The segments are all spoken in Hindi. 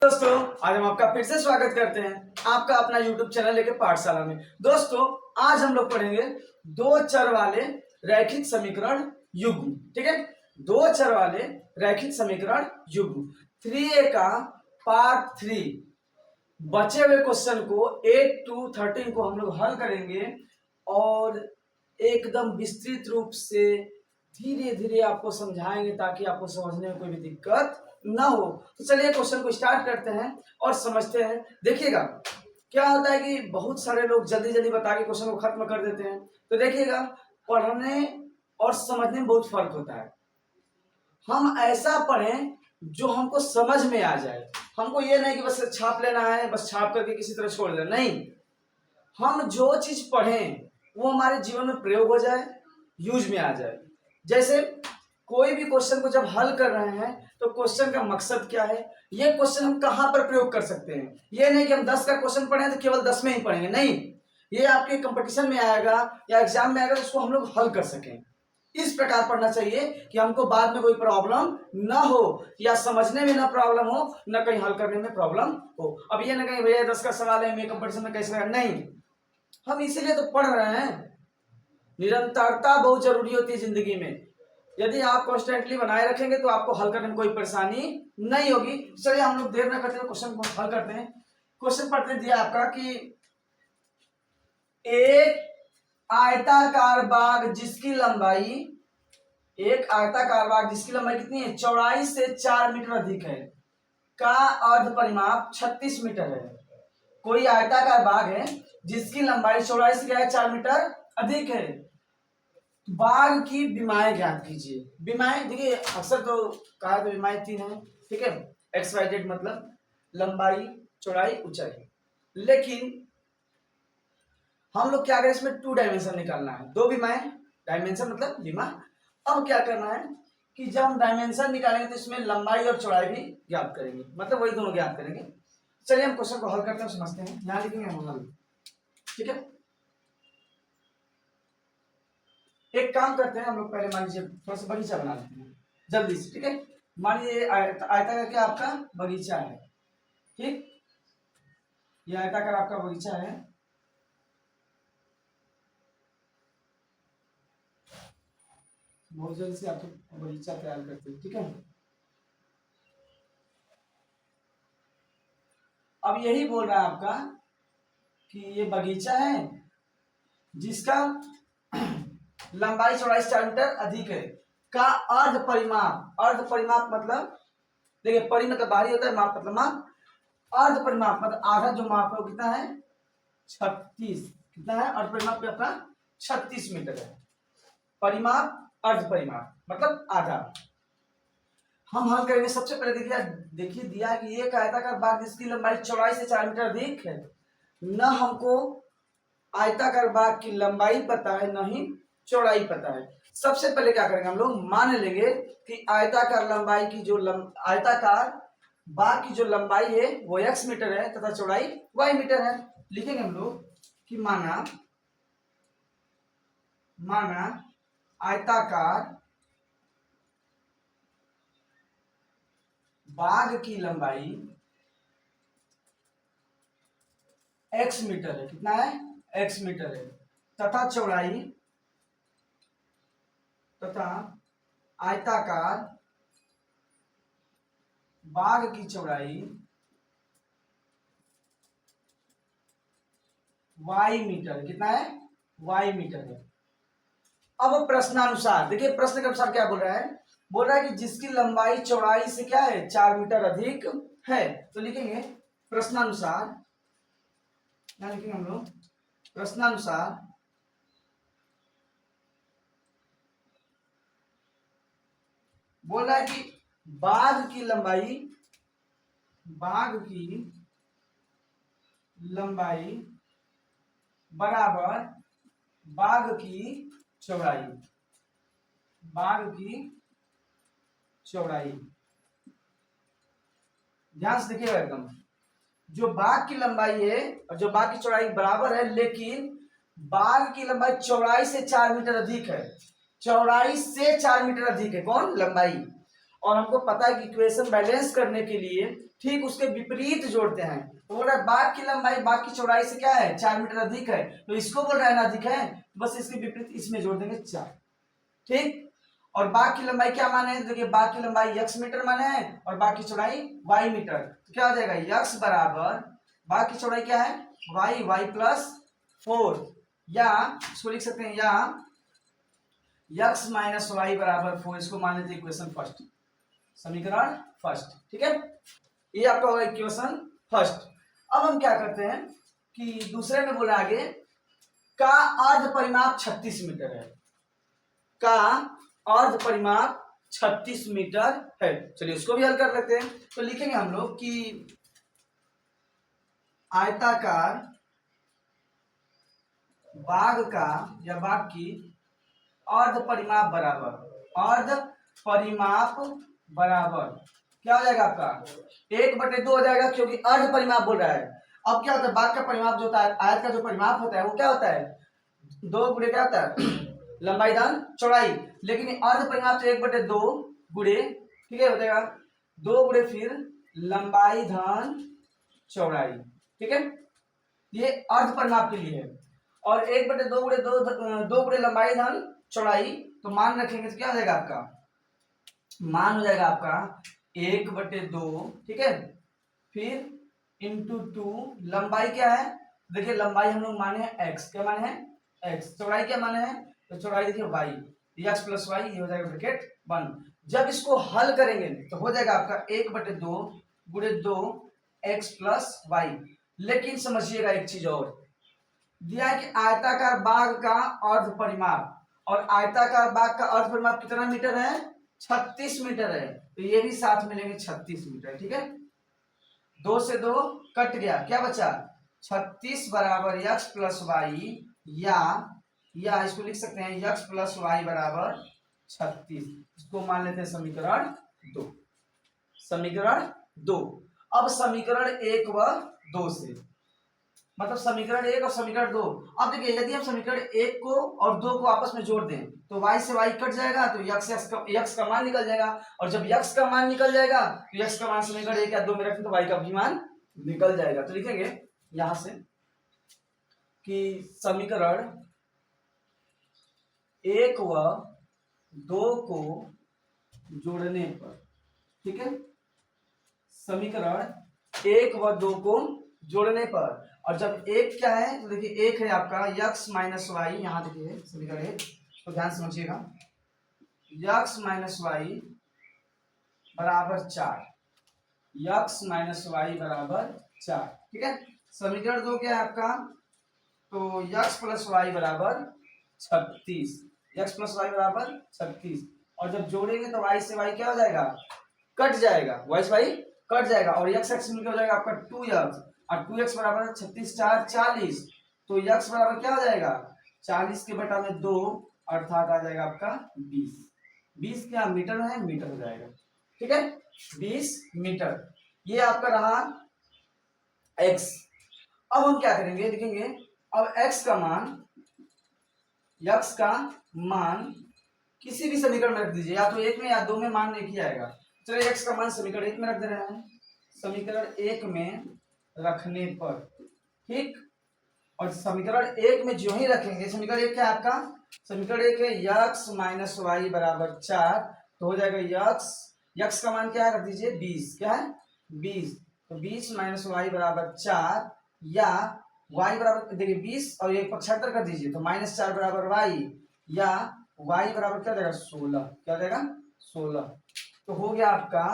दोस्तों, आज हम आपका फिर से स्वागत करते हैं आपका अपना YouTube चैनल लेके पाठशाला में। दोस्तों, आज हम लोग पढ़ेंगे दो चर वाले रैखिक समीकरण युग्म। ठीक है, दो चर वाले रैखिक समीकरण युग्म 3A का पार्ट 3 बचे हुए क्वेश्चन को 8 to 13 को हम लोग हल करेंगे और एकदम विस्तृत रूप से धीरे धीरे आपको समझाएंगे ताकि आपको समझने में कोई भी दिक्कत ना हो। तो चलिए क्वेश्चन को स्टार्ट करते हैं और समझते हैं। देखिएगा क्या होता है कि बहुत सारे लोग जल्दी जल्दी बता के क्वेश्चन को खत्म कर देते हैं। तो देखिएगा, पढ़ने और समझने में बहुत फर्क होता है। हम ऐसा पढ़ें जो हमको समझ में आ जाए। हमको ये नहीं कि बस छाप लेना है, बस छाप करके किसी तरह छोड़ देना, नहीं। हम जो चीज पढ़ें वो हमारे जीवन में प्रयोग हो जाए, यूज में आ जाए। जैसे कोई भी क्वेश्चन को जब हल कर रहे हैं तो क्वेश्चन का मकसद क्या है, ये क्वेश्चन हम कहां पर प्रयोग कर सकते हैं। ये नहीं कि हम 10 का क्वेश्चन पढ़े तो केवल 10 में ही पढ़ेंगे, नहीं। ये आपके कंपटीशन में आएगा या एग्जाम में आएगा तो उसको हम लोग हल कर सकें। इस प्रकार पढ़ना चाहिए कि हमको बाद में कोई प्रॉब्लम ना हो, या समझने में ना प्रॉब्लम हो, ना कहीं हल करने में प्रॉब्लम हो। अब ये ना कहीं भैया 10 का सवाल है, मैं कंपटीशन में कैसे, नहीं। हम इसीलिए तो पढ़ रहे हैं। निरंतरता बहुत जरूरी होती है जिंदगी में। यदि आप कॉन्स्टेंटली बनाए रखेंगे तो आपको हल करने में कोई परेशानी नहीं होगी। चलिए हम लोग देर न करते हुए क्वेश्चन को हल करते हैं। क्वेश्चन पढ़ते दिया आपका कि एक आयताकार बाग जिसकी लंबाई, एक आयताकार बाग जिसकी लंबाई कितनी है, चौड़ाई से 4 मीटर अधिक है, का अर्ध परिमाप 36 मीटर है। कोई आयताकार बाग है जिसकी लंबाई चौड़ाई से क्या है, 4 मीटर अधिक है। बाग की विमाएं ज्ञात कीजिए। विमाएं देखिए, अक्सर तो कहा तो विमाएं 3 है, ठीक है। एक्स वाई जेड मतलब लंबाई, चौड़ाई, ऊंचाई। लेकिन हम लोग क्या करें, इसमें 2 डायमेंशन निकालना है। 2 विमाएं, डायमेंशन मतलब विमा। अब क्या करना है कि जब हम डायमेंशन निकालेंगे तो इसमें लंबाई और चौड़ाई भी ज्ञात करेंगे, मतलब वही दोनों ज्ञात करेंगे। चलिए हम क्वेश्चन को हल करते हैं, समझते हैं। यहां लिखेंगे हम हल, ठीक है। एक काम करते हैं हम लोग, पहले मान लीजिए थोड़ा सा बगीचा बना लेते हैं जल्दी से, ठीक है। मान लीजिए आयताकार क्या आपका बगीचा है, ठीक। ये आयताकार आपका बगीचा है। बहुत जल्दी से आप बगीचा तैयार करते हैं, ठीक है। अब यही बोल रहा है आपका कि ये बगीचा है जिसका लंबाई चौड़ाई 4 मीटर अधिक है, का अर्ध परिमाप। अर्ध परिमाप मतलब देखिए, परि मतलब बाहरी होता है, माप मतलब माप। अर्ध परिमाप मतलब आधा जो माप है वो कितना है, 36। कितना है अर्ध परिमाप आपका, 36 मीटर है। परिमाप अर्ध परिमाप मतलब आधा। हम हल करेंगे। सबसे पहले देखिए दिया कि एक आयताकार बाग जिसकी लंबाई चौड़ाई से 4 मीटर अधिक है। न हमको आयताकार बाग की लंबाई पता है, न ही चौड़ाई पता है। सबसे पहले क्या करेंगे, हम लोग मान लेंगे कि आयताकार लंबाई की जो आयताकार बाग की जो लंबाई है वो x मीटर है तथा चौड़ाई y मीटर है। लिखेंगे हम लोग कि माना आयताकार बाग की लंबाई x मीटर है। कितना है, x मीटर है, तथा चौड़ाई, तथा आयताकार बाग की चौड़ाई y मीटर। कितना है, y मीटर है। अब प्रश्नानुसार देखिए, प्रश्न के अनुसार क्या बोल रहा है, बोल रहा है कि जिसकी लंबाई चौड़ाई से क्या है, 4 मीटर अधिक है। तो लिखेंगे प्रश्नानुसार, क्या लिखेंगे हम लोग, प्रश्नानुसार बोल रहा है कि बाग की लंबाई बराबर बाग की चौड़ाई, ध्यान से देखिएगा एकदम। जो बाग की लंबाई है और जो बाग की चौड़ाई बराबर है, लेकिन बाग की लंबाई चौड़ाई से 4 मीटर अधिक है। चौड़ाई से 4 मीटर अधिक है कौन, लंबाई। और हमको पता है कि इक्वेशन बैलेंस करने के लिए ठीक उसके विपरीत जोड़ते हैं। तो बोल रहा है बाघ की लंबाई बाघ की चौड़ाई से क्या है 4 मीटर अधिक है, तो इसको बोल रहा है ना अधिक है, बस इसके विपरीत इसमें जोड़ देंगे 4। ठीक, और बाघ की लंबाई क्या माने हैं, देखिए बाघ की लंबाई x मीटर माने हैं और बाघ की चौड़ाई y मीटर। तो क्या हो जाएगा x बराबर बाघ की चौड़ाई क्या है y प्लस 4, या इसको लिख सकते हैं या x माइनस वाई बराबर 4, इसको मान लेते हैं इक्वेशन फर्स्ट, समीकरण फर्स्ट। ठीक है, ये आपका होगा इक्वेशन फर्स्ट। अब हम क्या करते हैं कि दूसरे में बोला आगे का अर्ध परिमाप 36 मीटर है, का अर्ध परिमाप 36 मीटर है। चलिए उसको भी हल कर लेते हैं। तो लिखेंगे हम लोग कि आयताकार बाघ का या बाघ की अर्ध परिमाप बराबर क्या हो जाएगा आपका 1/2 हो जाएगा, क्योंकि अर्ध परिमाप बोल रहा है। अब क्या होता है बाघ का परिमाप जो होता है, आयत का जो परिमाप होता है वो क्या होता है 2 गुणे क्या होता है लंबाई धन चौड़ाई, लेकिन अर्ध परिमाप तो 1/2 गुणे, ठीक है, हो जाएगा 2 गुणे फिर लंबाई धन चौड़ाई। ठीक है, ये अर्ध परिमाप के लिए है। और 1/2 गुणे 2 गुणे लंबाई धन चौड़ाई, तो मान रखेंगे तो क्या हो जाएगा आपका, मान हो जाएगा आपका 1/2, ठीक है, फिर इंटू 2, लंबाई क्या है, देखिए लंबाई हम लोग माने हैं x, क्या माने हैं x, चौड़ाई क्या माने हैं, तो चौड़ाई देखिए y, x प्लस वाई, ये हो जाएगा ब्रैकेट 1। जब इसको हल करेंगे तो हो जाएगा आपका 1/2 गुणे 2 x प्लस वाई। लेकिन समझिएगा एक चीज और दिया है कि आयताकार बाघ का अर्ध परिमाप, और आयताकार बाघ का अर्ध परिमाप कितना मीटर है 36 मीटर है, तो ये भी साथ मिलेंगे 36 मीटर। ठीक है, 2 से 2 कट गया, क्या बचा 36 बराबर x प्लस वाई, या इसको लिख सकते हैं x प्लस वाई बराबर 36, इसको मान लेते हैं समीकरण 2, समीकरण 2। अब समीकरण 1 व 2 से, मतलब समीकरण 1 और समीकरण 2, अब देखिए यदि हम समीकरण 1 को और 2 को आपस में जोड़ दें तो y से y कट जाएगा, तो x का मान निकल जाएगा, और जब x का मान निकल जाएगा तो x का मान समीकरण 1 या 2 में रखें तो y का भी मान निकल जाएगा। तो लिखेंगे यहां से कि समीकरण 1 व 2 को जोड़ने पर, ठीक है, समीकरण 1 व 2 को जोड़ने पर, और जब एक क्या है तो देखिए एक है आपका x माइनस वाई, यहां देखिए समीकरण 1, तो ध्यान समझिएगा x माइनस वाई बराबर 4, x माइनस वाई बराबर 4। ठीक है, समीकरण 2 क्या है आपका, तो x प्लस वाई बराबर 36, x प्लस वाई बराबर 36, और जब जोड़ेंगे तो y से y क्या हो जाएगा कट जाएगा, y से y कट जाएगा, और x x मिलकर हो जाएगा आपका 2x, और 2x बराबर 36 4 40, तो x बराबर क्या हो जाएगा 40 के बटा में 2, अर्थात आ जाएगा आपका 20, 20 क्या मीटर है, मीटर हो जाएगा। ठीक है, 20 मीटर, ये आपका रहा x। अब हम क्या करेंगे लिखेंगे, अब x का मान किसी भी समीकरण में रख दीजिए, या तो 1 में या 2 में मान एक ही आएगा। चलिए x का मान समीकरण 1 में रख दे रहे हैं, समीकरण 1 में रखने पर, ठीक, और समीकरण 1 में जो ही रखेंगे, समीकरण 1 क्या है आपका, समीकरण 1 है x माइनस वाई बराबर 4, तो हो जाएगा x का मान क्या है रख दीजिए 20, क्या है 20, तो 20 माइनस वाई बराबर 4, या y बराबर देखिए 20 और एक पक्षांतर कर दीजिए, तो -4 बराबर y, या y बराबर क्या हो जाएगा 16, क्या हो जाएगा 16। तो हो गया आपका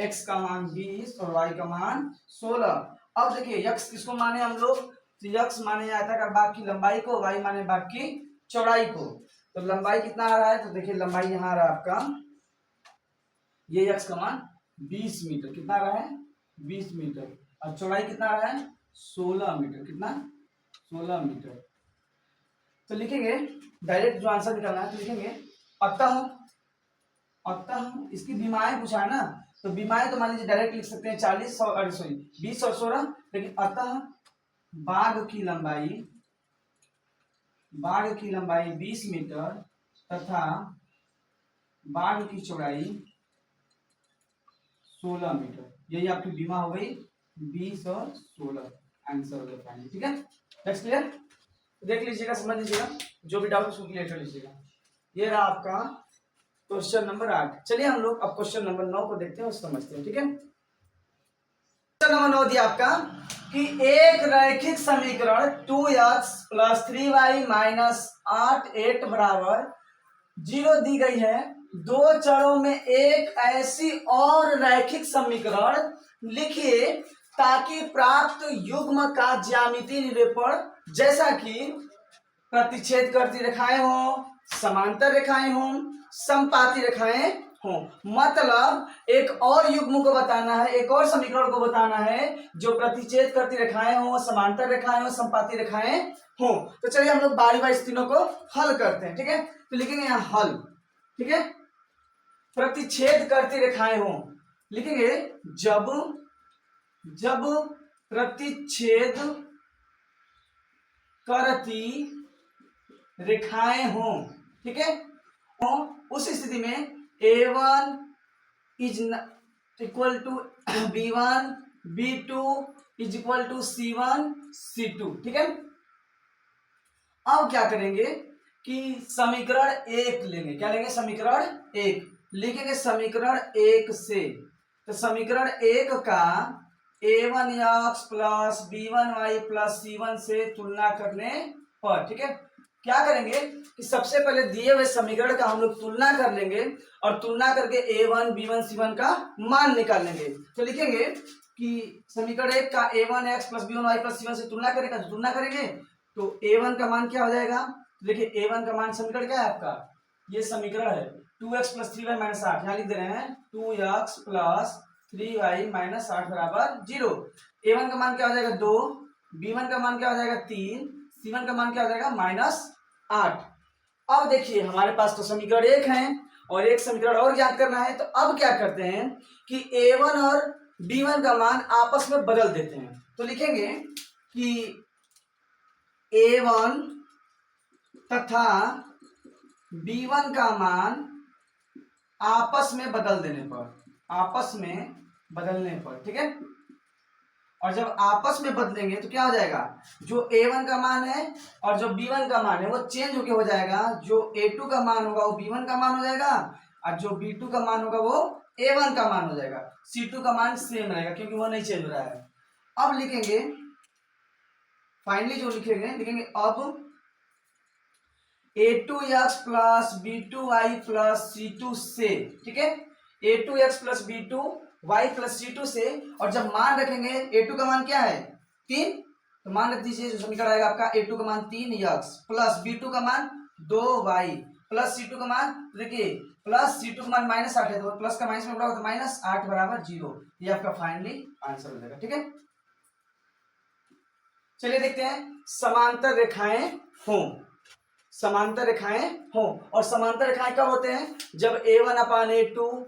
x का मान 20 और y का मान 16। अब देखिए x किसको माने हम लोग, तो x माने आयताकार बाघ की लंबाई को, y माने बाघ की चौड़ाई को। तो लंबाई कितना आ रहा है, तो देखिए लंबाई यहाँ आ रहा है आपका, ये x का मान 20 मीटर, कितना आ रहा है 20 मीटर, और चौड़ाई कितना आ रहा है 16 मीटर, कितना 16 मीटर। तो लिखेंगे डायरेक्ट जो आंसर निकलना है, तो लिखेंगे अतः इसकी विमाएं पूछा है ना, तो विमाएं तो मान लीजिए डायरेक्ट लिख सकते हैं 40 और 20 और 16, लेकिन अतः बाघ की लंबाई 20 मीटर तथा बाघ की चौड़ाई 16 मीटर। यही आपकी बीमा हो गई, 20 और 16 आंसर हो गया फाइनल। ठीक है, नेक्स्ट क्लियर, देख लीजिएगा, समझ लीजिएगा, जो भी डाउट उसको क्लियर कर लीजिएगा। ये रहा आपका क्वेश्चन नंबर 8। चलिए हम लोग अब क्वेश्चन नंबर 9 को देखते हैं और समझते हैं। ठीक है, क्वेश्चन नंबर 9 दिया आपका कि एक रैखिक समीकरण 2x + 3y - 8 बराबर 0 दी गई है। दो चरों में एक ऐसी और रैखिक समीकरण लिखिए ताकि प्राप्त युग्म का ज्यामितीय निरूपण जैसा कि प्रतिच्छेद करती रेखाएं हो, समांतर रेखाएं हो, समपाती रेखाएं हो। मतलब एक और युग्म को बताना है, एक और समीकरण को बताना है जो प्रतिच्छेद करती रेखाएं हो, समांतर रेखाएं हो, समपाती रेखाएं हो। तो चलिए हम लोग बारी बारी तीनों को हल करते हैं। ठीक है, तो लिखेंगे यहाँ हल। ठीक है, प्रतिच्छेद करती रेखाएं हो, लिखेंगे जब प्रतिच्छेद करती रेखाएं हो। ठीक है, उस स्थिति में A1 is equal to B1, B2 is equal to C1, C2। ठीक है, अब क्या करेंगे कि समीकरण 1 लेंगे। क्या लेंगे? समीकरण 1 लिखेंगे। समीकरण 1 से, तो समीकरण 1 का A1x + B1y + C1 से तुलना करने पर, ठीक है, क्या करेंगे कि सबसे पहले दिए हुए समीकरण का हम लोग तुलना कर लेंगे और तुलना करके A1, B1, C1 का मान निकाल लेंगे। तो लिखेंगे कि समीकरण 1 का A1x + B1y + C1 से तुलना करेंगे। तुलना करेंगे तो A1 का मान क्या हो जाएगा? देखिए A1 का मान, समीकरण क्या है आपका, ये समीकरण है 2x + 3y - 8। यहाँ लिख दे रहे हैं 2x + 3y - 8 बराबर 0। A1 का मान क्या हो जाएगा? 2, B1 का मान क्या हो जाएगा? 3, C1 का मान क्या हो जाएगा? -8। अब देखिए हमारे पास तो समीकरण 1 है और एक समीकरण और ज्ञात करना है। तो अब क्या करते हैं कि A1 और B1 का मान आपस में बदल देते हैं। तो लिखेंगे कि A1 तथा B1 का मान आपस में बदल देने पर, आपस में बदलने पर, ठीक है, और जब आपस में बदलेंगे तो क्या हो जाएगा? जो A1 का मान है और जो B1 का मान है वो चेंज होके हो जाएगा। जो A2 का मान होगा वो B1 का मान हो जाएगा और जो B2 का मान होगा वो A1 का मान हो जाएगा। C2 का मान सेम रहेगा क्योंकि वो नहीं चेंज हो रहा है। अब लिखेंगे फाइनली, जो लिखेंगे अब A2x + B2y + C2 से, ठीक है, A2x + B2y + C2 से, और जब मान रखेंगे A2 का मान क्या है? 3, तो मान रख दीजिए, जो समीकरण आएगा आपका A2 का मान 3x + B2 का मान 2y + C2 का मान, देखिए प्लस C2 का मान -8 है तो प्लस का माइनस में बड़ा होता है -8 बराबर 0। ये आपका फाइनली आंसर हो जाएगा। ठीक है, चलिए देखते हैं समांतर रेखाएं हों। समांतर रेखाएं हों, और समांतर रेखाएं कब होते हैं? जब A1/A2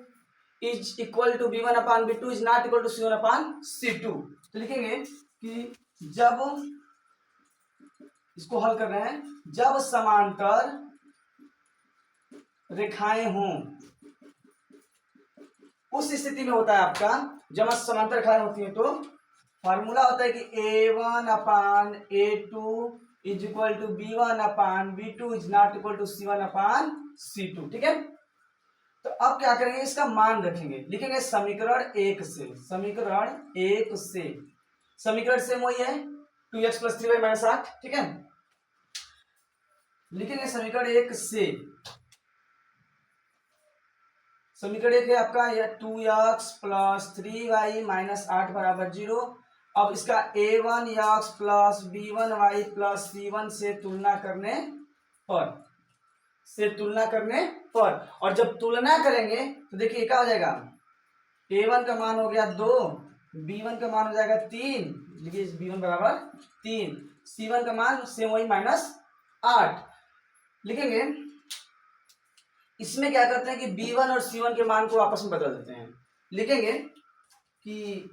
is equal to B1/B2 is not equal to C1/C2। तो लिखेंगे कि जब, इसको हल कर रहे हैं, जब समांतर रेखाएं हों, उस स्थिति में होता है आपका, जब समांतर रेखाएं होती है तो फार्मूला होता है कि A1/A2 is equal to B1/B2 is not equal to C1/C2। ठीक है, तो अब क्या करेंगे? इसका मान रखेंगे। लिखेंगे समीकरण 1 से, समीकरण 1 से, समीकरण से वही है 2x + 3y - 8। ठीक है, लिखेंगे समीकरण 1 से, समीकरण 1 है आपका यह 2x + 3y - 8 बराबर 0। अब इसका A1x + B1y + C1 से तुलना करने पर, से तुलना करने पर, और जब तुलना करेंगे तो देखिए क्या हो जाएगा? A1 का मान हो गया 2, B1 का मान हो जाएगा 3, देखिए B1 बराबर 3, C1 का मान सेम वही -8। लिखेंगे इसमें क्या करते हैं कि B1 और C1 के मान को आपस में बदल देते हैं। लिखेंगे कि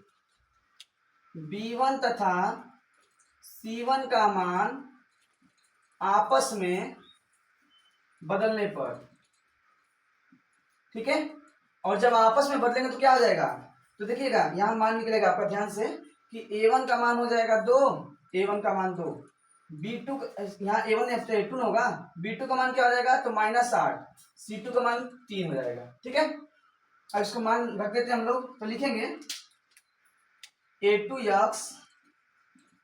B1 तथा C1 का मान आपस में बदलने पर, ठीक है, और जब आपस में बदलेंगे तो क्या हो जाएगा? तो देखिएगा यहाँ मान निकलेगा आपका ध्यान से कि a1 का मान हो जाएगा 2, a1 का मान 2, b2 यहाँ a1 a2 होगा, b2 का मान क्या हो जाएगा तो -8, c2 का मान 3 हो जाएगा। ठीक है, अब इसको मान रख देते हैं हम लोग, तो लिखेंगे a2x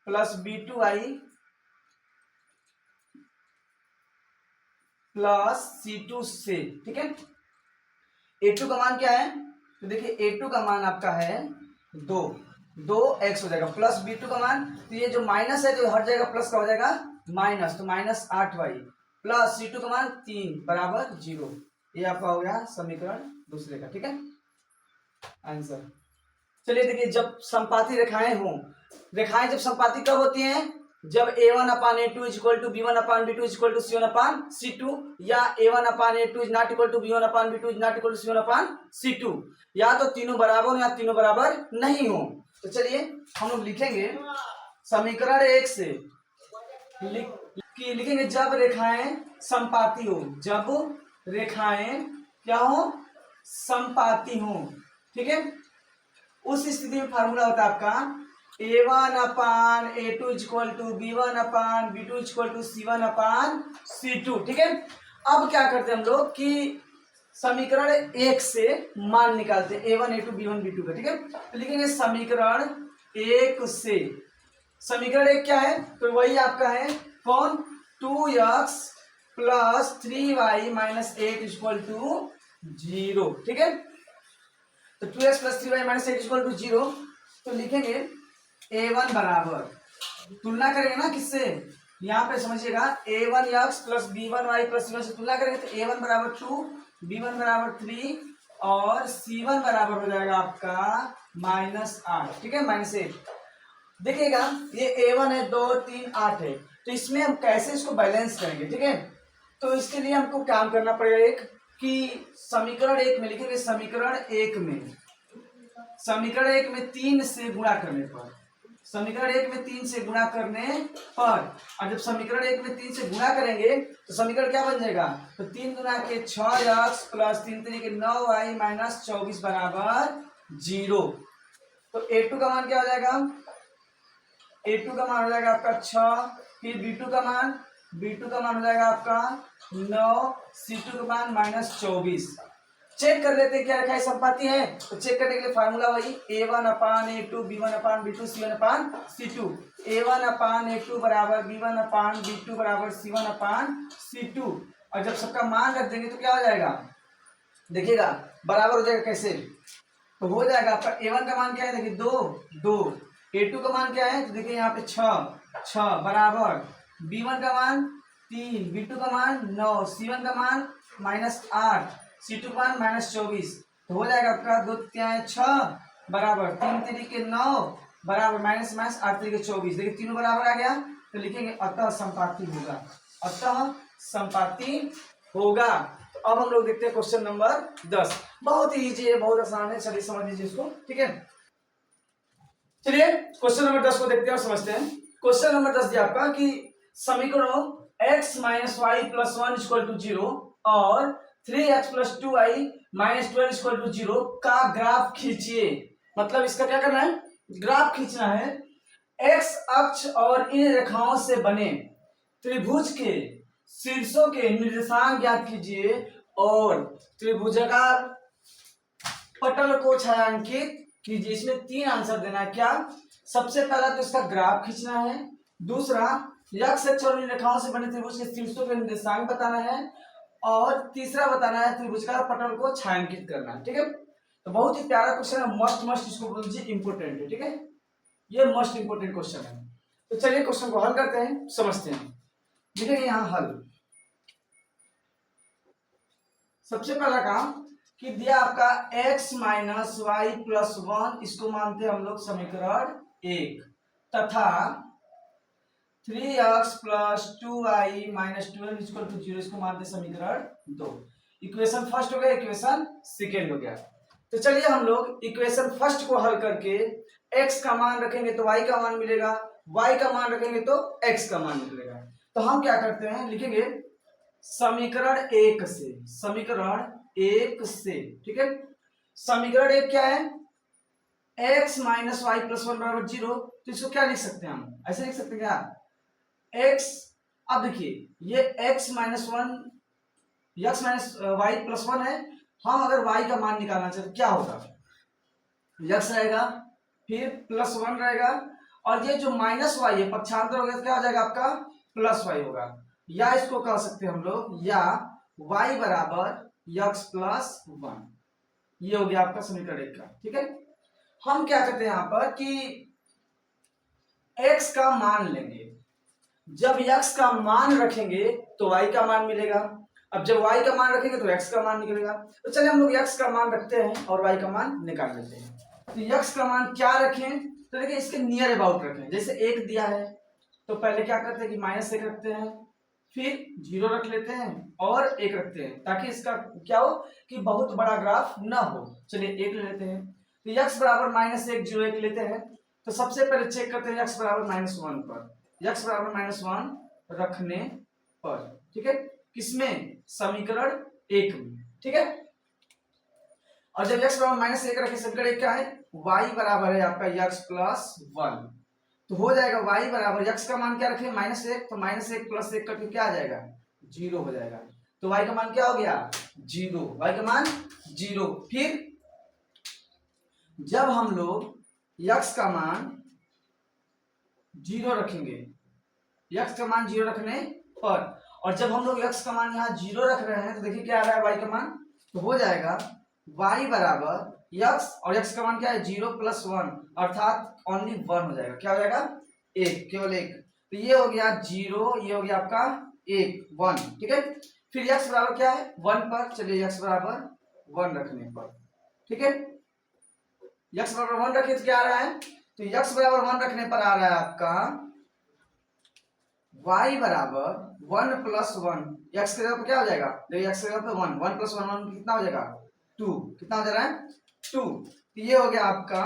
plus b2y plus c2 से। ठीक है, a2 का मान क्या है तो देखिए a2 का मान आपका है 2x हो जाएगा, प्लस b2 का मान, तो ये जो माइनस है जो हट जाएगा प्लस का हो जाएगा माइनस, तो -8y प्लस c2 का मान 3 बराबर 0। ये आपका हो गया समीकरण दूसरे का। ठीक है, आंसर। चलिए देखिए, जब संपाती रेखाएं हों, रेखाएं जब संपाती कब होती हैं, जब a1 upon a2 is equal to b1 upon b2 is equal to c1 upon c2, या a1 upon a2 is not equal to b1 upon b2 is not equal to c1 upon c2, या तो तीनों बराबर हो या तीनों बराबर नहीं हो। तो चलिए हम लोग लिखेंगे समीकरण 1 से लिखेंगे जब रेखाएं संपाती हो, जब रेखाएं क्या हो संपाती हो। ठीक है, उस स्थिति में फार्मूला होता है आपका a1 upon a2 equal to b1 upon b2 equal to c1 upon c2। ठीक है, अब क्या करते हैं हम लोग कि समीकरण 1 से मान निकालते हैं a1 a2 b1 b2 का। ठीक है, तो लिखेंगे समीकरण 1 से, समीकरण 1 क्या है तो वही आपका है कौन 2x plus 3y minus 8 equal to 0। ठीक है, तो 2x plus 3y minus 8 equal to 0, तो लिखेंगे a1 बराबर, तुलना करेंगे ना किससे, यहाँ पे समझिएगा a1x plus b1y plus c1 से तुलना करेंगे तो a1 बराबर 2, b1 बराबर 3 और c1 बराबर हो जाएगा आपका -8। ठीक है, -8। देखिएगा ये a1 है 2 3 8 है, तो इसमें हम कैसे इसको बैलेंस करेंगे। ठीक है, तो इसके लिए हमको काम करना पड़ेगा एक कि समीकरण 1 में लिखेंगे, समीकरण 1 में 3 से गुणा करने पर, समीकरण 1 में 3 से गुणा करने पर, और जब समीकरण 1 में 3 से गुणा करेंगे तो समीकरण क्या बन जाएगा तो 3 गुना के 6x प्लस 3 3 के 9y माइनस 24 बराबर 0। तो a2 का मान क्या हो जाएगा, a2 का मान हो जाएगा आपका 6, फिर b2 का मान हो जाएगा आपका 9, c2 का मान -24। चेक कर लेते हैं क्या रेखाएं संपाती है, तो चेक करने के लिए फार्मूला वही a1 upon a2 b1 upon b2 c1 upon c2, a1 upon a2 बराबर b1 अपान b2 बराबर c1 अपान c2, और जब सबका मान रख देंगे तो क्या हो जाएगा देखिएगा बराबर हो जाएगा कैसे, तो हो जाएगा आपका a1 का मान क्या है देखिए 2, a2 का मान क्या है तो देखिए यहाँ पे 6 बराबर b1 का मान 3, b2 का मान 9, c1 का मान -8, c2 का मान -24, तो हो जाएगा आपका 2 3 6 बराबर 3 3 के 9 बराबर -8 3 के 24। देखिए तीनों बराबर आ गया, तो लिखेंगे अतः संपाती होगा, अतः संपाती होगा। तो अब हम लोग देखते हैं क्वेश्चन नंबर 10। बहुत ही इजी है, बहुत आसान है, चलिए समझ लीजिए इसको। ठीक है, चलिए क्वेश्चन नंबर 10 को देखते हैं और समझते हैं। क्वेश्चन नंबर 10 दिया आपका कि समीकरणों x minus y plus 1 equal to 0 और 3x plus 2y minus 12 equal to 0 का ग्राफ खींचिए। मतलब इसका क्या करना है, ग्राफ खींचना है। x अक्ष और इन रेखाओं से बने त्रिभुज के शीर्षों के निर्देशांक ज्ञात कीजिए और त्रिभुजाकार पटल को छायांकित कीजिए। इसमें 3 आंसर देना है। क्या, सबसे पहला तो इसका ग्राफ खींचना है, दूसरा x अक्ष और इन रेखाओं से बने त्रिभुज के शीर्षों के निर्देशांक बताना है, और तीसरा बताना है त्रिभुजाकार पटल को छायांकित करना है। ठीक है, तो बहुत ही प्यारा क्वेश्चन है, मस्ट इसको बोल दीजिए इंपोर्टेंट है। ठीक है, ये मोस्ट इंपोर्टेंट क्वेश्चन है। तो चलिए क्वेश्चन को हल करते हैं, समझते हैं। देखिए यहाँ हल, सबसे पहला काम कि दिया आपका x माइनस वाई प्लस 1, इसको मानते हैं हम लोग समीकरण 1, तथा 3x plus 2y minus 12 equal to 0 इसको मानते हैं समीकरण 2। इक्वेशन फर्स्ट हो गया, इक्वेशन सेकेंड हो गया। तो चलिए हम लोग इक्वेशन फर्स्ट को हल करके x का मान रखेंगे तो y का मान मिलेगा, y का मान रखेंगे तो x का मान मिलेगा। तो हम क्या करते हैं, लिखेंगे समीकरण 1 से, समीकरण 1 से। ठीक है, समीकरण 1 क्या है x minus y plus one बराबर जीरो, तो इसको क्या लिख सकते हैं हम, ऐसे लिख सकते हैं क्या, x, अब देखिए ये x minus one, x minus y plus one है, हम अगर y का मान निकालना चाहते तो क्या होगा, x रहेगा फिर प्लस वन रहेगा, और ये जो माइनस वाई है पक्षांतर हो गया तो क्या हो जाएगा आपका प्लस वाई होगा, या इसको कह सकते हैं हम लोग, या y बराबर x प्लस वन, ये हो गया आपका समीकरण एक का। ठीक है, हम क्या करते हैं यहां पर कि x का मान लेंगे, जब x का मान रखेंगे तो y का मान मिलेगा, अब जब y का मान रखेंगे तो x का मान निकलेगा, तो चलिए हम लोग x का मान रखते हैं और y का मान निकाल लेते हैं। तो x का मान क्या रखें, तो देखिए इसके नियर अबाउट रखें, जैसे एक दिया है तो पहले क्या करते हैं कि माइनस एक रखते हैं, फिर जीरो रख लेते हैं और एक रखते हैं, ताकि इसका क्या हो कि बहुत बड़ा ग्राफ ना हो। चलिए एक ले लेते हैं, तो x बराबर माइनस एक जीरो एक लेते हैं, तो सबसे पहले चेक करते हैं x बराबर माइनस वन पर, x बराबर माइनस वन रखने पर, ठीक है, किसमें, समीकरण एक में। ठीक है, और जब x बराबर माइनस एक रखे, समीकरण एक क्या है, y बराबर है आपका x प्लस वन, तो हो जाएगा y बराबर, x का मान क्या रखें माइनस एक, तो माइनस एक प्लस एक करके क्या आ जाएगा, जीरो हो जाएगा, तो y का मान क्या हो गया, जीरो, y का मान जीरो। फिर जब हम लोग x का मान जीरो रखेंगे, x का मान जीरो रखने पर, और जब हम लोग x का मान यहाँ जीरो रख रहे हैं तो देखिए क्या आ रहा है y का मान, तो हो जाएगा y बराबर x, और x का मान क्या है जीरो प्लस वन, अर्थात ओनली वन हो जाएगा, क्या हो जाएगा, एक, केवल एक, तो ये हो गया जीरो, ये हो गया आपका एक, वन। ठीक है, फिर x बराबर क्या है वन पर, चलिए x बराबर वन रखने पर, ठीक है, x बराबर वन रखे तो क्या आ रहा है, तो x बराबर वन रखने पर आ रहा है आपका y बराबर वन प्लस वन, x के जगह पर क्या हो जाएगा, देखिए x के जगह पर one, one plus one, one कितना हो जाएगा, टू, कितना हो जा रहा है, टू, तो ये हो गया आपका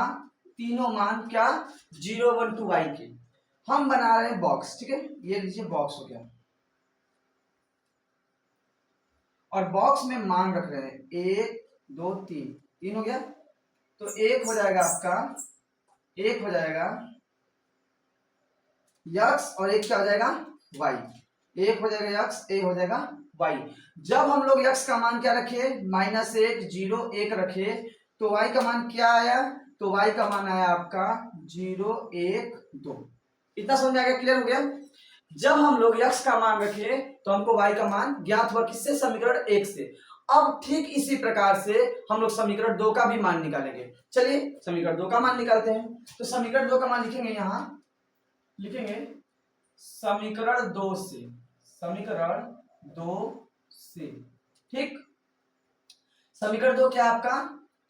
तीनों मान क्या, जीरो वन टू वाई के। हम बना रहे हैं बॉक्स, ठीक है, ये लीजिए बॉक्स हो गया, और बॉक्स में मान रख रहे हैं एक दो तीन, तीन हो गया, तो एक हो जाएगा आपका, एक हो जाएगा यक्स और एक क्या हो जाएगा वाई, एक हो जाएगा यक्स, एक हो जाएगा वाई। जब हम लोग यक्स का मान क्या रखे, माइनस एक जीरो एक रखे, तो वाई का मान क्या आया, तो वाई का मान आया आपका जीरो एक दो। इतना समझ में आ गया, क्लियर हो गया। जब हम लोग यक्स का मान रखे तो हमको वाई का मान ज्ञात हुआ, किससे, समीकरण एक से। अब ठीक इसी प्रकार से हम लोग समीकरण दो का भी मान निकालेंगे। चलिए समीकरण दो का मान निकालते हैं, तो समीकरण दो का मान लिखेंगे, यहां लिखेंगे समीकरण दो से, समीकरण दो से, ठीक, समीकरण दो क्या है आपका,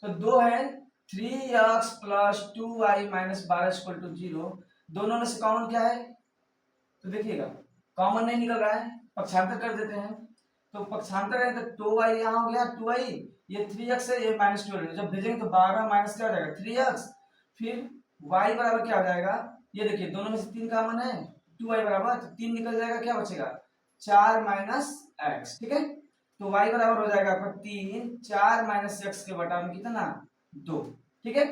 तो दो है, three x plus two y minus बारह इक्वल टू जीरो, दोनों में से कॉमन क्या है, तो देखिएगा कॉमन नहीं निकल रहा है, पक्षांतर कर देते हैं, तो पक्षांतर है तो टू वाई यहाँ हो गया, टू वाई, ये थ्री एक्स है, ये माइनस टू, जब भेजेंगे तो बारह माइनस क्या हो जाएगा थ्री एक्स, फिर वाई बराबर क्या हो जाएगा, ये देखिए दोनों में से तीन कॉमन है, टू वाई बराबर, तो तीन निकल जाएगा, क्या बचेगा चार माइनस एक्स, ठीक है, तो y बराबर हो जाएगा आपका तीन, चार माइनस एक्स के बटा में कितना दो, ठीक है,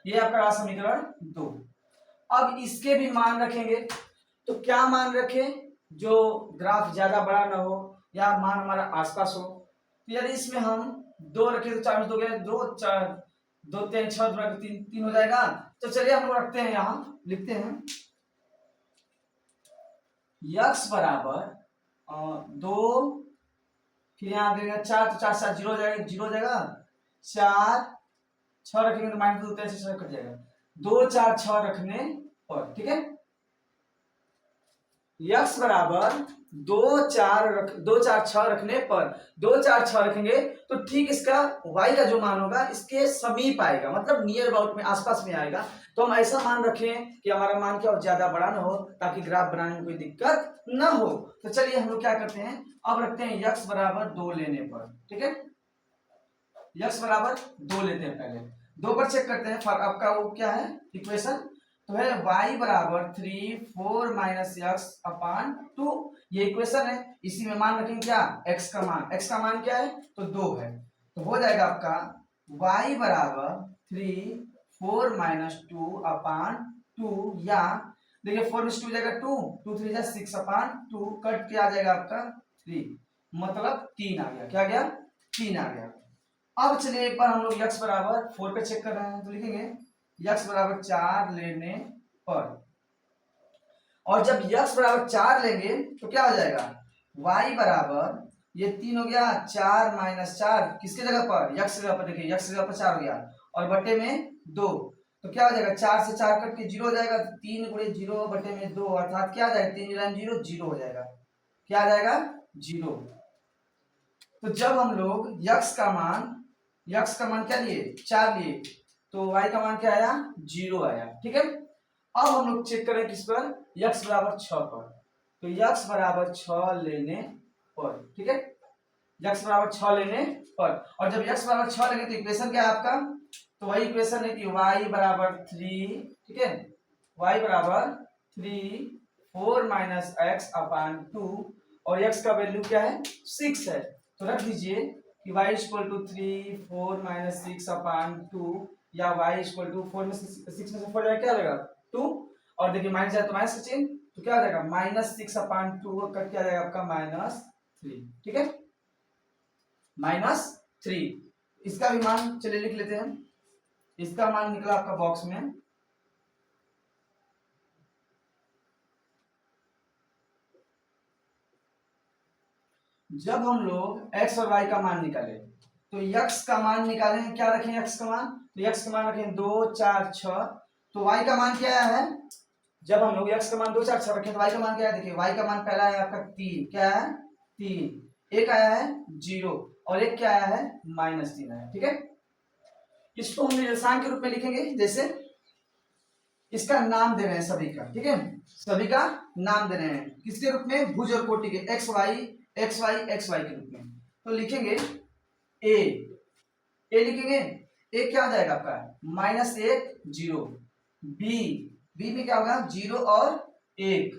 ये आपका रहा समीकरण दो। अब इसके भी मान रखेंगे, तो क्या मान रखें, जो ग्राफ ज्यादा बड़ा ना हो या मान हमारा आसपास हो, तो यदि इसमें हम दो रखें तो चार में दो गया, दो चार, दो तीन छह, दो तीन, तीन हो जाएगा, तो चलिए हम लोग रखते हैं, यहाँ लिखते हैं यक्स बराबर दो, फिर यहाँ देगा चार, तो चार सात जीरो हो जाएगा, जीरो हो जाएगा, चार छह रखेंगे तो माइनस दो से छह कट जाएगा, दो चार छह रखने पर, ठीक है, यक्स बराबर दो चार छह रखने पर, दो चार छह रखेंगे तो ठीक इसका y का जो मान होगा इसके समीप आएगा, मतलब नियर अबाउट में, आसपास में आएगा। तो हम ऐसा मान रखें कि हमारा मान क्या हो, ज्यादा बड़ा ना हो, ताकि ग्राफ बनाने में कोई दिक्कत ना हो। तो चलिए हम लोग क्या करते हैं, अब रखते हैं यक्स बराबर दो लेने पर, ठीक है, यक्स बराबर दो लेते हैं, पहले दो पर चेक करते हैं, आपका वो क्या है इक्वेशन, तो है y बराबर three four minus x upon two, ये इक्वेशन है, इसी में मान रखेंगे क्या, x का मान, x का मान क्या है तो दो है, तो हो जाएगा आपका y बराबर थ्री 4-2 या देखिए 4 में 2 जाएगा 2, 2 3 जा 6/2 कट के आ जाएगा आपका 3, मतलब 3 आ गया। क्या आ गया? 3 आ गया। अब चलिए एक बार हम लोग x बराबर 4 पे चेक कर रहे हैं, तो लिखेंगे x बराबर 4 लेने पर, और जब x बराबर 4 लेंगे तो क्या हो जाएगा? y बराबर ये 3 हो गया, 4-4 किसके जगह पर? x जगह पर। देखिए x जगह पर 4 हो गया और बटे में 2, तो क्या हो जाएगा? 4 से 4 कट के 0 हो जाएगा, तो 3 गुणे 0 बटे में 2 अर्थात क्या आ जाएगा? 3 0 0 हो जाएगा। क्या आ जाएगा? 0। तो जब हम लोग x का मान क्या लिए? 4 लिए, तो y का मान क्या आया? 0 आया। ठीक है, अब हम लोग चेक करें किस पर? x बराबर 6 पर। तो x बराबर 6 लेने पर, ठीक है, x बराबर 6 लेने पर, और जब x बराबर 6 लेंगे तो इक्वेशन क्या है आपका? तो वही इक्वेशन है कि y बराबर 3, ठीक है, y बराबर 3 4-x/2, और x का वैल्यू क्या है? 6 है, तो रख दीजिए कि y इक्वल टू 3 4-6/2, या y इक्वल टू 4 में 6 में से 4 जाएगा, क्या लगेगा? 2, और देखिए माइनस जाए तो माइनस का चिन्ह, तो क्या हो जाएगा? -6/2 कट क्या जाएगा आपका? -3, ठीक है, -3। इसका भी मान चलिए लिख लेते हैं। इसका मान निकला आपका बॉक्स में, जब हम लोग x और y का मान निकाले, तो x का मान निकाले, क्या रखें x का मान? तो x का मान रखें 2 4 6, तो y का मान क्या है? जब हम लोग x का मान 2 4 6 रखें तो y का मान क्या है? देखिए y का मान पहला है आपका 3, क्या है? 3, एक आया है 0, और एक क्या आया है? -3 आया। ठीक है, इसको हम निर्देशांक के रूप में लिखेंगे, जैसे इसका नाम दे रहे हैं सभी का, ठीक है, सभी का नाम दे रहे हैं किसके रूप में? भुज और कोटि के, x y x y x y के रूप में। तो लिखेंगे ए, ए लिखेंगे, ए क्या हो जाएगा आपका? -1 0, बी, बी में क्या होगा? 0 और 1,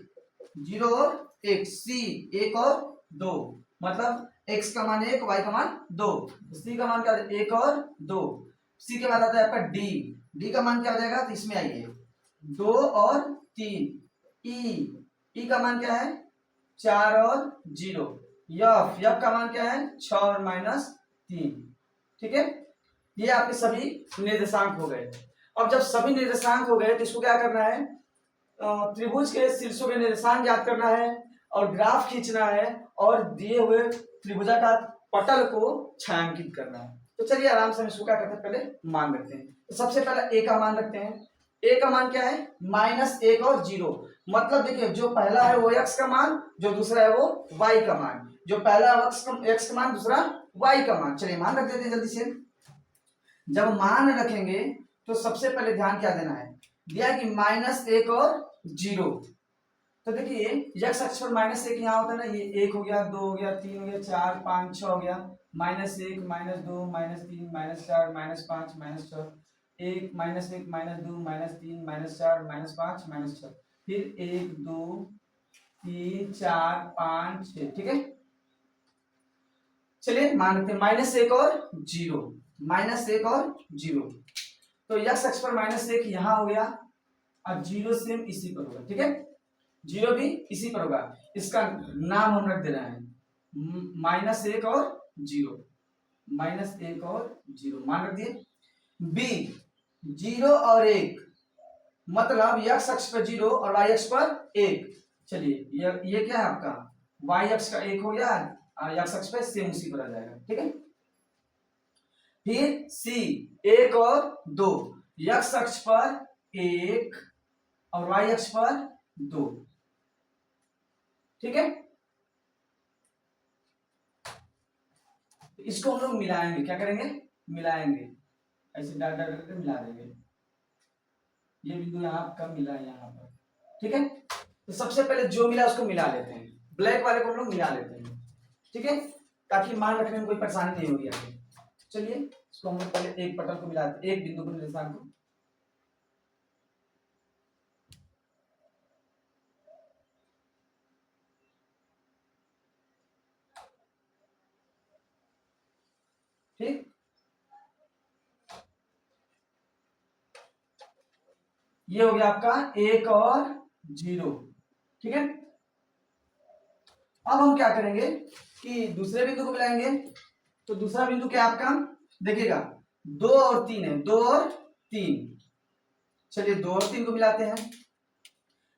0 और 1, सी 1 और 2, मतलब x का मान 1, y का मान 2, सी का मान क्या? 1 और 2, सी के बाद आता है आपका डी, डी का मान क्या हो जाएगा? तो इसमें आइए 2 और 3, ई का मान क्या है? 4 और 0, यफ का मान क्या है? 6 और -3। ठीक है, ये आपके सभी निर्देशांक हो गए। अब जब सभी निर्देशांक हो गए तो इसको क्या करना है? त्रिभुज के शीर्षों के निर्देशांक याद करना है, और ग्राफ खींचना है, और दिए हुए त्रिभुजाकार पटल को छायांकित करना है। तो चलिए आराम से हम इसको क्या करते हैं? पहले मान रखते हैं। तो सबसे पहले ए का मान रखते हैं। ए का मान क्या है? -1 और 0, मतलब देखिए जो पहला है वो x का मान, जो दूसरा है वो y का मान, जो पहला x का मान, दूसरा y का मान। चलिए मान रख देते हैं जल्दी से। जब मान रखेंगे तो सबसे पहले ध्यान क्या देना है? दिया है कि -1 और 0, तो देखिए x अक्ष पर -1 यहाँ होता है ना, ये 1 हो गया, 2 हो गया, 3 हो गया, 4 5 6 हो गया, -1 -2 -3 -4 -5 -6, 1 -1 -2 -3 -4 -5 -6, फिर 1 2 3 4 5 6। ठीक है, चलिए मान लेते हैं -1 और 0, -1 और 0, तो x अक्ष पर -1 यहाँ हो गया, और 0 सेम इसी पर होगा। ठीक है, 0 भी इसी पर होगा, इसका नाम हम रख दे रहे हैं -1 और 0, -1 और 0 मान रख दिए। बी 0 और 1, मतलब x अक्ष पर 0 और y अक्ष पर 1। चलिए ये क्या है आपका? y अक्ष का 1 हो गया, और x अक्ष पर सेम उसी पर आ जाएगा। ठीक है, फिर सी 1 और 2, x अक्ष पर 1 और y अक्ष पर 2। ठीक है, इसको हम लोग मिलाएंगे, क्या करेंगे? मिलाएंगे, ऐसे डाल डाल करके मिला देंगे। ये बिंदु यहाँ आपका मिला है यहाँ पर। ठीक है, तो सबसे पहले जो मिला उसको मिला लेते हैं, ब्लैक वाले को हम लोग मिला लेते हैं। ठीक है, ताकि मान रखने में कोई परेशानी नहीं होगी आगे। चलिए इसको हम लोग पहले एक पटल को मिलाते, एक बिंदु को निर्देशांक को। ठीक, ये हो गया आपका 1 और 0, ठीक है। अब हम क्या करेंगे कि दूसरे बिंदु को मिलाएंगे। तो दूसरा बिंदु क्या आपका, देखिएगा 2 और 3 है, 2 और 3। चलिए 2 और 3 को मिलाते हैं।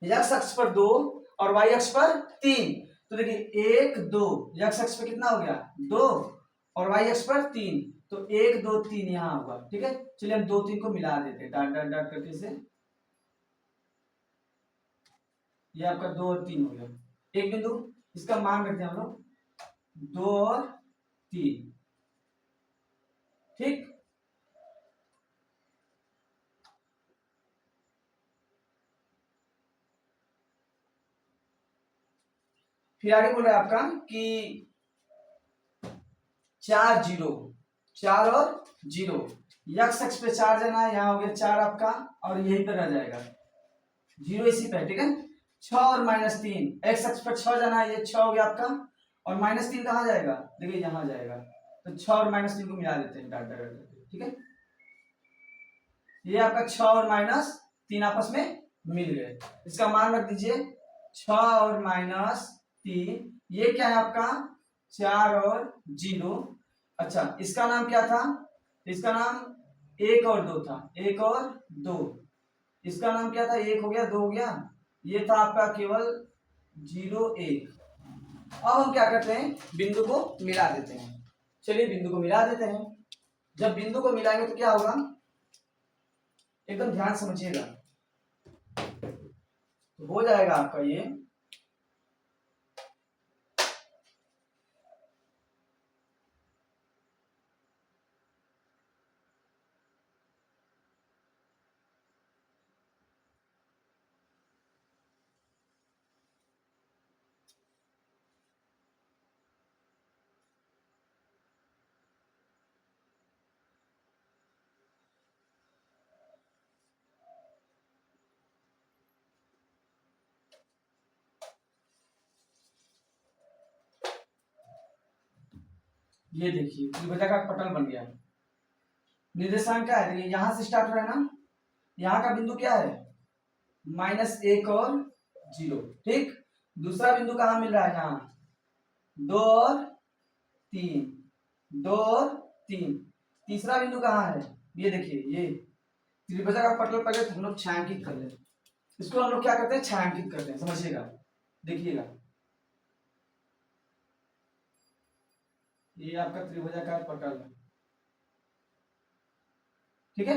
एक्स अक्ष पर 2 और वाई अक्ष पर 3। तो देखिए 1 2, एक्स अक्ष पे कितना हो गया 2 और वाई अक्ष पर 3, तो 1 2 3 यहां होगा, ठीक है। चलिए हम 2 3 को मिला देते हैं डॉट डॉट डॉट करके से। ये आपका 2 और 3 हो गया एक बिंदु, इसका मान रखते हैं हम लोग 2 और 3, ठीक। फिर आगे बोल रहा है आपका कि 4 0, 4 और 0, एक्स अक्ष पे 4 जाना है, यहाँ हो गया 4 आपका और यहीं पे रह जाएगा 0 इसी पे, ठीक है। 6 और -3, एक्स अक्ष पर 6 जाना है, ये 6 हो गया आपका और -3 कहाँ जाएगा, देखिए यहाँ जाएगा। तो 6 और -3 को मिला देते हैं डाटा करके, ठीक है। ये आपका 6 और -3 आपस में मिल गए, इसका मान रख दीजिए 6 और -3, ये क्या है आपका 4 और 0। अच्छा इसका नाम क्या था, इसका नाम 1 और 2 था, 1 और 2। इसका नाम क्या था, 1 हो गया 2 हो गया, ये था आपका केवल 0 1। अब हम क्या करते हैं, बिंदु को मिला देते हैं। चलिए बिंदु को मिला देते हैं। जब बिंदु को मिलाएंगे तो क्या होगा, एकदम ध्यान समझिएगा। तो हो जाएगा आपका ये ये देखिए त्रिभुजा का पटल बन गया। निर्देशांक क्या है, देखिए यहां से स्टार्ट हो रहा है ना, यहाँ का बिंदु क्या है -1 और 0, ठीक। दूसरा बिंदु कहाँ मिल रहा है, यहाँ 2 और 3, 2 और 3। तीसरा बिंदु कहाँ है, ये देखिए ये त्रिभुजा का पटल पहले हम लोग छायांकित कर लें। इसको हम लोग क्या करते हैं, छायांकित करते हैं, समझिएगा देखिएगा। ये आपका त्रिभुजाकार पटल है, ठीक है।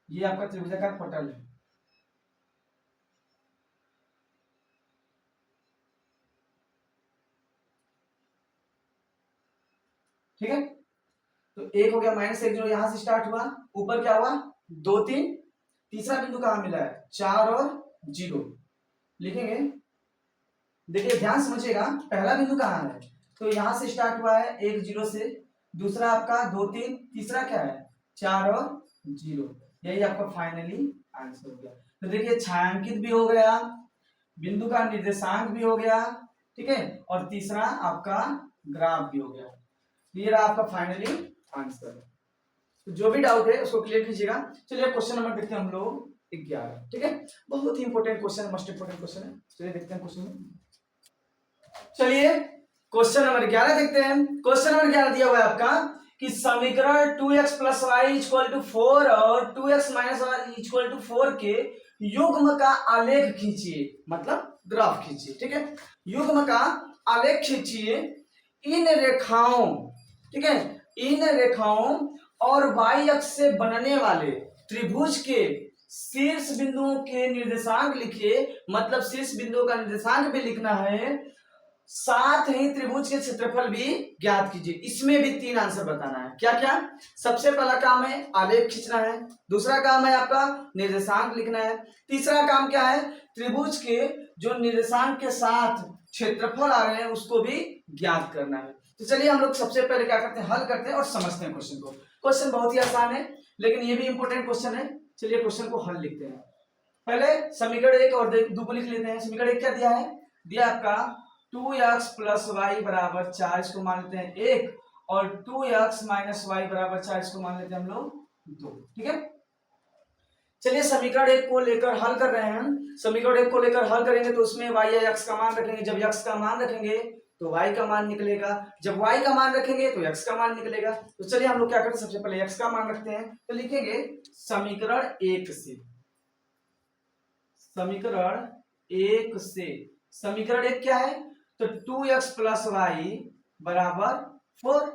ये आपका त्रिभुजाकार पटल है, ठीक है। तो एक हो गया -1 0, यहां से स्टार्ट हुआ, ऊपर क्या हुआ 2 3। तीसरा बिंदु कहां मिला है 4 और 0, लिखेंगे। देखिए ध्यान समझिएगा, पहला बिंदु कहां है, तो यहां से स्टार्ट हुआ है 1 0 से, दूसरा आपका 2 3, तीसरा क्या है 4 और 0। यही आपका फाइनली आंसर हो गया। तो देखिए छायांकित भी हो गया, बिंदु का निर्देशांक भी हो गया, ठीक है, और तीसरा आपका ग्राफ भी हो गया। ये रहा आपका फाइनली आंसर। तो जो भी डाउट है उसको क्लियर कीजिएगा। चलिए क्वेश्चन नंबर देखते हैं हम लोग 11, ठीक है। बहुत ही इंपॉर्टेंट क्वेश्चन है, मोस्ट इंपॉर्टेंट क्वेश्चन है। चलिए देखते हैं क्वेश्चन। चलिए क्वेश्चन नंबर 11 देखते हैं। क्वेश्चन नंबर 11 दिया हुआ है आपका कि समीकरण 2x + y = 4 और 2x - y = 4 के युग्म का आलेख खींचिए, मतलब ग्राफ खींचिए, ठीक है। युग्म का आलेख खींचिए इन रेखाओं, ठीक है, इन रेखाओं और y अक्ष से बनने वाले त्रिभुज के शीर्ष बिंदुओं के निर्देशांक लिखिए, मतलब शीर्ष बिंदुओं का निर्देशांक भी लिखना है, साथ ही त्रिभुज के क्षेत्रफल भी ज्ञात कीजिए। इसमें भी 3 आंसर बताना है। क्या क्या, सबसे पहला काम है आलेख खींचना है, दूसरा काम है आपका निर्देशांक लिखना है, तीसरा काम क्या है त्रिभुज के जो निर्देशांक के साथ क्षेत्रफल आ रहे हैं उसको भी ज्ञात करना है। तो चलिए हम लोग सबसे पहले क्या करते हैं, हल करते हैं और समझते हैं क्वेश्चन को। क्वेश्चन बहुत ही आसान है लेकिन ये भी इंपॉर्टेंट क्वेश्चन है। चलिए क्वेश्चन को हल लिखते हैं। पहले समीकरण 1 और 2 को लिख लेते हैं। समीकरण 1 क्या दिया है, दिया आपका 2x + y = 4, इसको मान लेते हैं 1, और 2x - y = 4, इसको मान लेते हैं हम लोग 2, ठीक है। चलिए समीकरण एक को लेकर हल कर रहे हैं। समीकरण एक को लेकर हल करेंगे तो उसमें y या x का मान रखेंगे। जब x का मान रखेंगे तो y का मान निकलेगा, जब y का मान रखेंगे तो x का मान निकलेगा। तो चलिए हम लोग क्या करते हैं, सबसे पहले x का मान रखते हैं। तो लिखेंगे समीकरण एक से, समीकरण एक से, समीकरण एक क्या है, तो 2x प्लस वाई बराबर 4।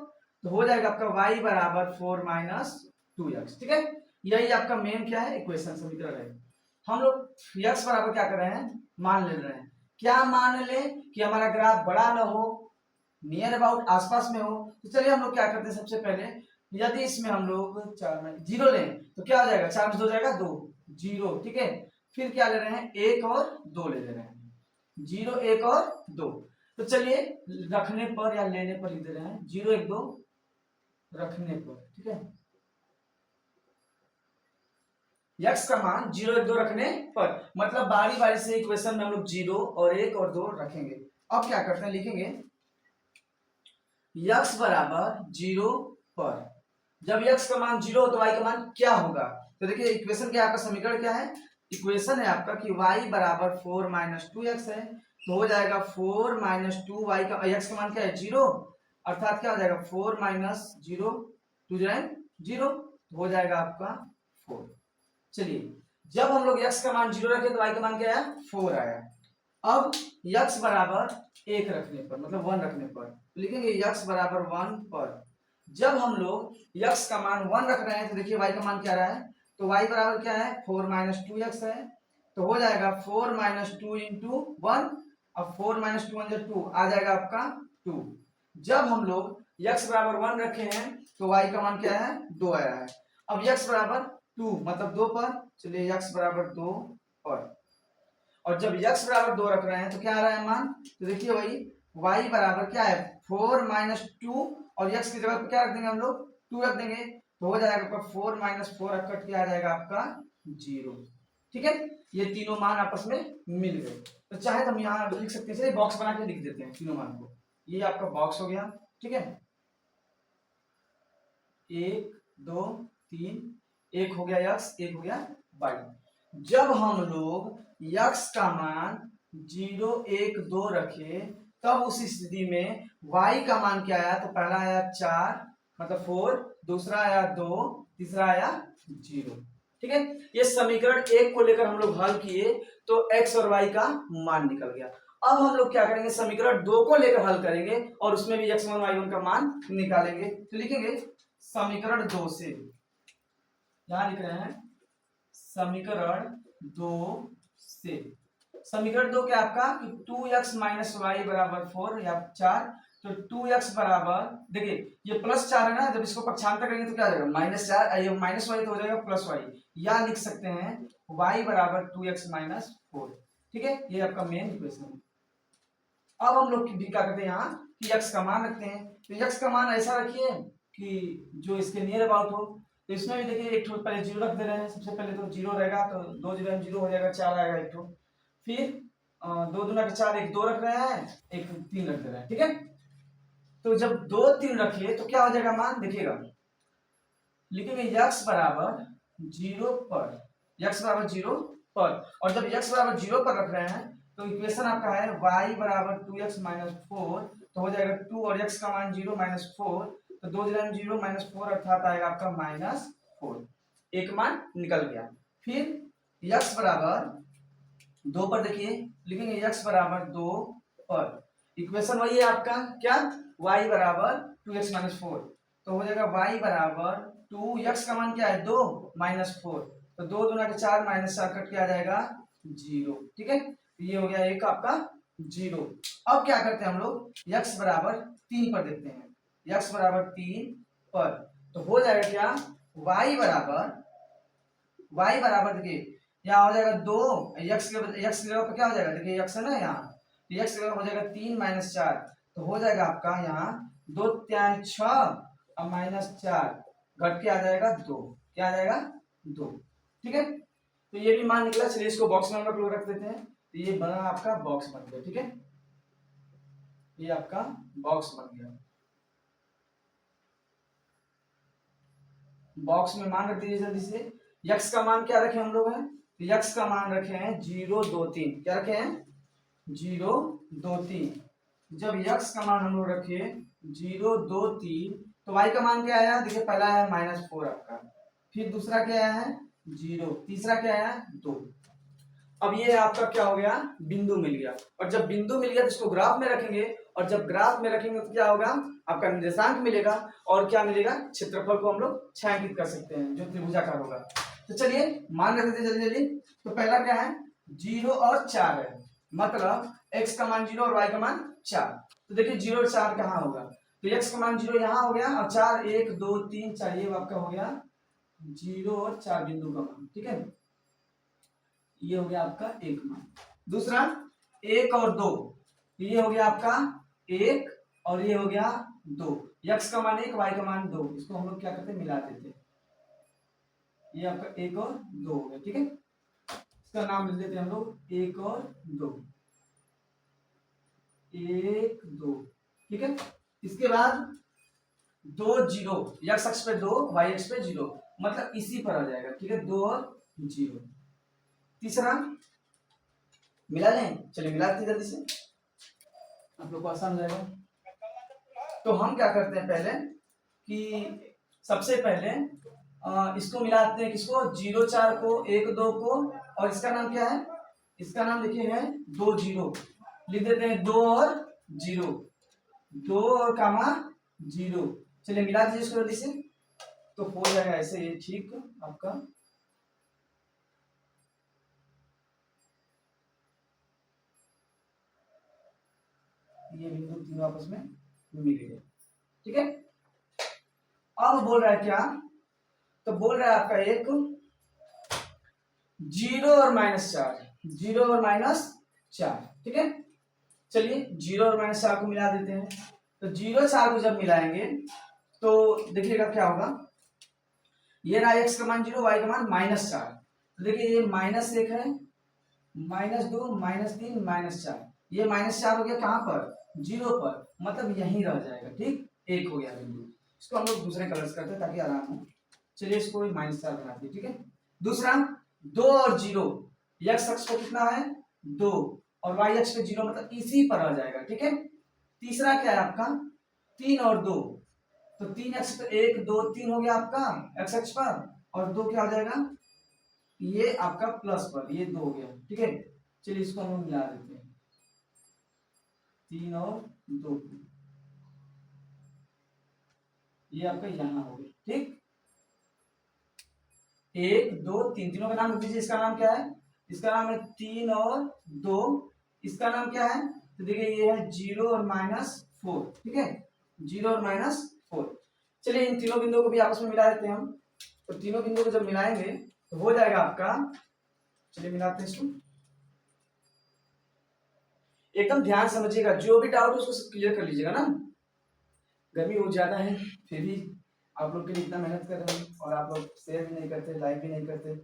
तो हो जाएगा आपका y बराबर 4 माइनस 2x। ठीक है, यही आपका मेन क्या है, इक्वेशन समीकरण है। हम लोग x बराबर क्या कर रहे हैं, मान ले रहे हैं। क्या मान ले कि हमारा ग्राफ बड़ा ना हो, नियर अबाउट आसपास में हो। तो चलिए हम लोग क्या करते हैं, सबसे पहले यदि इसमें हम लोग 4 में 0 लें तो क्या हो जाएगा, 4 में 2 जाएगा 2, 0। ठीक है, फिर क्या ले रहे हैं, 1 और 2 ले रहे हैं, 0 1 और 2। तो चलिए रखने पर या लेने पर लिख दे रहे हैं 0 1 2 रखने पर। ठीक है, x का मान 0 1 2 रखने पर, मतलब बारी बारी से इक्वेशन में हम लोग 0 और 1 और 2 रखेंगे। अब क्या करते हैं, लिखेंगे x बराबर 0 पर, जब x का मान 0 हो तो y का मान क्या होगा। तो देखिए इक्वेशन क्या है आपका, समीकरण क्या है, इक्वेशन है आपका कि y बराबर 4 माइनस 2x है। तो हो जाएगा 4 माइनस 2 y का, x का मान क्या है 0, अर्थात क्या हो जाएगा 4 माइनस 0, 2 0, हो जाएगा आपका 4। चलिए जब हम लोग x का मान 0 रखे तो y का मान क्या है 4 आया। अब x बराबर 1 रखने पर, मतलब 1 रखने पर, तो लिखेंगे x बराबर 1 पर। जब हम लोग x का मान 1 रख रहे हैं तो देखिए y का मान क्या रहा है, तो y बराबर क्या है 4 माइनस 2x है। तो हो जाएगा 4 माइनस 2 इंटू 1, अब 4 माइनस 2 1 2 आ जाएगा आपका 2। जब हम लोग x बराबर 1 रखे हैं तो y का मान क्या है 2 आया है। अब x बराबर 2 मतलब 2 पर, चलिए x बराबर 2 पर, और जब x बराबर 2 रख रहे हैं तो क्या आ रहा है मान, तो देखिए वही y बराबर क्या है 4 माइनस 2, और x की जगह पे क्या रख देंगे हम लोग 2 रख देंगे। तो हो जाएगा आपका 4 माइनस 4 कट के आ जाएगा आपका 0। ठीक है, ये तीनों मान आपस में मिल गए। तो चाहे तो हम यहाँ लिख सकते हैं, चलिए बॉक्स बना के लिख देते हैं तीनों मान को। ये आपका बॉक्स हो गया। ठीक है, 1 2 3, एक हो गया x, एक हो गया y। जब हम लोग x का मान 0 1 2 रखे तब उस स्थिति में y का मान क्या आया, तो पहला आया 4 मतलब 4, दूसरा आया 2, तीसरा आया 0। ठीक है, ये समीकरण एक को लेकर हम लोग हल किए तो x और y का मान निकल गया। अब हम लोग क्या करेंगे, समीकरण 2 को लेकर हल करेंगे और उसमें भी x1 y1 का मान निकालेंगे। तो लिखेंगे समीकरण 2 से, यहां लिख रहे हैं समीकरण 2 से, समीकरण 2 क्या आपका कि 2x माइनस वाई बराबर 4 या 4। तो 2x बराबर, देखिए ये प्लस 4 है ना, जब इसको पक्षांतर करेंगे तो क्या हो जाएगा -4, ये माइनस वाई तो हो जाएगा प्लस वाई, या लिख सकते हैं y बराबर 2x माइनस 4। ठीक है, ये आपका मेन इक्वेशन है। अब हम लोग भी क्या करते हैं यहाँ कि x का मान रखते हैं। तो x का मान ऐसा रखिए कि जो इसके नियर अबाउट हो। तो इसमें भी देखिए एक पहले 0 रख दे रहे हैं, सबसे पहले तो 0 रहेगा तो 2 0 0 हो जाएगा, 4 आएगा एक ठो, फिर 2 दूना के 4, एक 2 रख रहे हैं, एक 3 रख दे रहे हैं। ठीक है, तो जब 2 3 रखिए तो क्या हो जाएगा मान, देखिएगा लिखेंगे x बराबर 0 पर, x बराबर 0 पर, और जब x बराबर 0 पर रख रहे हैं तो इक्वेशन आपका है y बराबर 2x माइनस 4। तो हो जाएगा 2 और x का मान 0 माइनस 4, तो 2 0 माइनस 4 अर्थात आएगा आपका -4, एक मान निकल गया। फिर x बराबर 2 पर देखिए लिखेंगे x बराबर 2 पर, इक्वेशन वही है आपका क्या, y बराबर 2x माइनस 4। तो हो जाएगा y बराबर 2x का मान क्या है 2 माइनस 4, तो 2 दूना के 4 माइनस 4 कट के आ जाएगा 0। ठीक है, ये हो गया एक आपका 0। अब क्या करते हैं हम लोग x बराबर 3 पर देखते हैं, x बराबर 3 पर, तो हो जाएगा क्या y बराबर देखिए यहाँ हो जाएगा 2, x की जगह पर क्या हो जाएगा, देखिए x है ना यहाँ, तो x की जगह हो जाएगा 3 माइनस 4, तो हो जाएगा आपका यहाँ 2 3 6 और -4 घट के आ जाएगा 2, क्या आ जाएगा 2। ठीक है, तो ये भी मान निकला। चलिए इसको बॉक्स में हम लोग रख देते हैं। तो ये बना आपका बॉक्स बन गया। ठीक है, ये आपका बॉक्स बन गया। बॉक्स में मान रख दीजिए जल्दी से, यक्स का मान क्या रखे हम लोग हैं, तो यक्स का मान रखे हैं 0 2 3, क्या रखे हैं 0 2 3। जब यक्स का मान हम लोग रखे 0 2 3, तो वाई का मान क्या आया, देखिए पहला आया -4 आपका, फिर दूसरा क्या आया है 0, तीसरा क्या आया 2। अब ये आपका क्या हो गया, बिंदु मिल गया। और जब बिंदु मिल गया तो इसको ग्राफ में रखेंगे, और जब ग्राफ में रखेंगे तो क्या होगा, आपका निर्देशांक मिलेगा, और क्या मिलेगा, क्षेत्रफल को हम लोग छायांकित कर सकते हैं जो त्रिभुजाकार होगा। तो चलिए मान रख देते हैं जल्दी जल्दी। तो पहला क्या है 0 और 4 है, मतलब x का मान 0 और y का मान 4। तो देखिए 0 और 4 कहाँ होगा, तो x का मान 0 यहाँ हो गया, और 4 1 2 3 4 ये आपका हो गया 0 और 4 बिंदु का मान, ठीक है। ये हो गया आपका एक मान। दूसरा 1 और 2, ये हो गया आपका 1 और ये हो गया 2, x का मान 1 y का मान 2, इसको हम लोग क्या करते हैं मिला देते हैं, ये आपका 1 और 2 हो गया, ठीक है। इसका नाम लिख देते हैं हम लोग 1 और 2, 1 2, ठीक है। इसके बाद 2 0, x अक्ष पे 2 y अक्ष पे 0, मतलब इसी पर आ जाएगा, ठीक है 2 और 0। तीसरा मिला लें, चलिए मिला देते जल्दी से, आप लोग को आसान हो जाएगा। तो हम क्या करते हैं पहले कि सबसे पहले इसको मिलाते हैं, किसको 0 4 को 1 2 को, और इसका नाम क्या है, इसका नाम देखिए है 2 0, लिख देते हैं 2 और 0, 2 और कामा 0। चलिए मिला दीजिए इसको जल्दी से, तो हो जाएगा ऐसे ये ठीक आपका। ये बिंदु तीनों आपस में मिल गए, ठीक है। अब बोल रहा है क्या, तो बोल रहा है आपका एक 0 और -4, 0 और -4, ठीक है। चलिए 0 और -4 को मिला देते हैं। तो 0 4 को जब मिलाएंगे तो देखिएगा क्या होगा, ये रहा x का मान 0 y का मान -4, तो देखिए ये -1 है, -2 -3 -4, ये -4 हो गया कहां पर 0 पर, मतलब यहीं रह जाएगा, ठीक 1 हो गया बिंदु। इसको हम लोग दूसरे कलर्स करते हैं ताकि आराम हो। चलिए इसको -4 बनाते हैं, ठीक है। दूसरा 2 और 0, x अक्ष पे कितना है 2, और y अक्ष पे 0, मतलब इसी पर आ जाएगा, ठीक है। तीसरा क्या है आपका 3 और 2, तो 3 अक्ष पे 1 2 3 हो गया आपका x अक्ष पर, और 2 क्या हो जाएगा ये आपका प्लस पर, ये 2 हो गया, ठीक है। चलिए इसको हम लोग मिला देते हैं 3 और 2, ये आपका यहां हो गया, ठीक 1 2 3, तीनों का नाम लिख दीजिए। इसका नाम क्या है, इसका नाम है 3 और 2, इसका नाम क्या है, तो देखिए ये है 0 और -4, ठीक है 0 और -4। चलिए इन तीनों बिंदुओं को भी आपस में मिला देते हैं हम। तो तीनों बिंदुओं को जब मिलाएंगे तो हो जाएगा आपका, चलिए मिलाते हैं इसको, एकदम ध्यान समझिएगा, जो भी डाउट है उसको क्लियर कर लीजिएगा ना। गर्मी बहुत ज्यादा है, फिर भी आप लोग के लिए इतना मेहनत कर रहे हैं, और आप लोग शेयर भी नहीं करते, लाइक भी नहीं करते।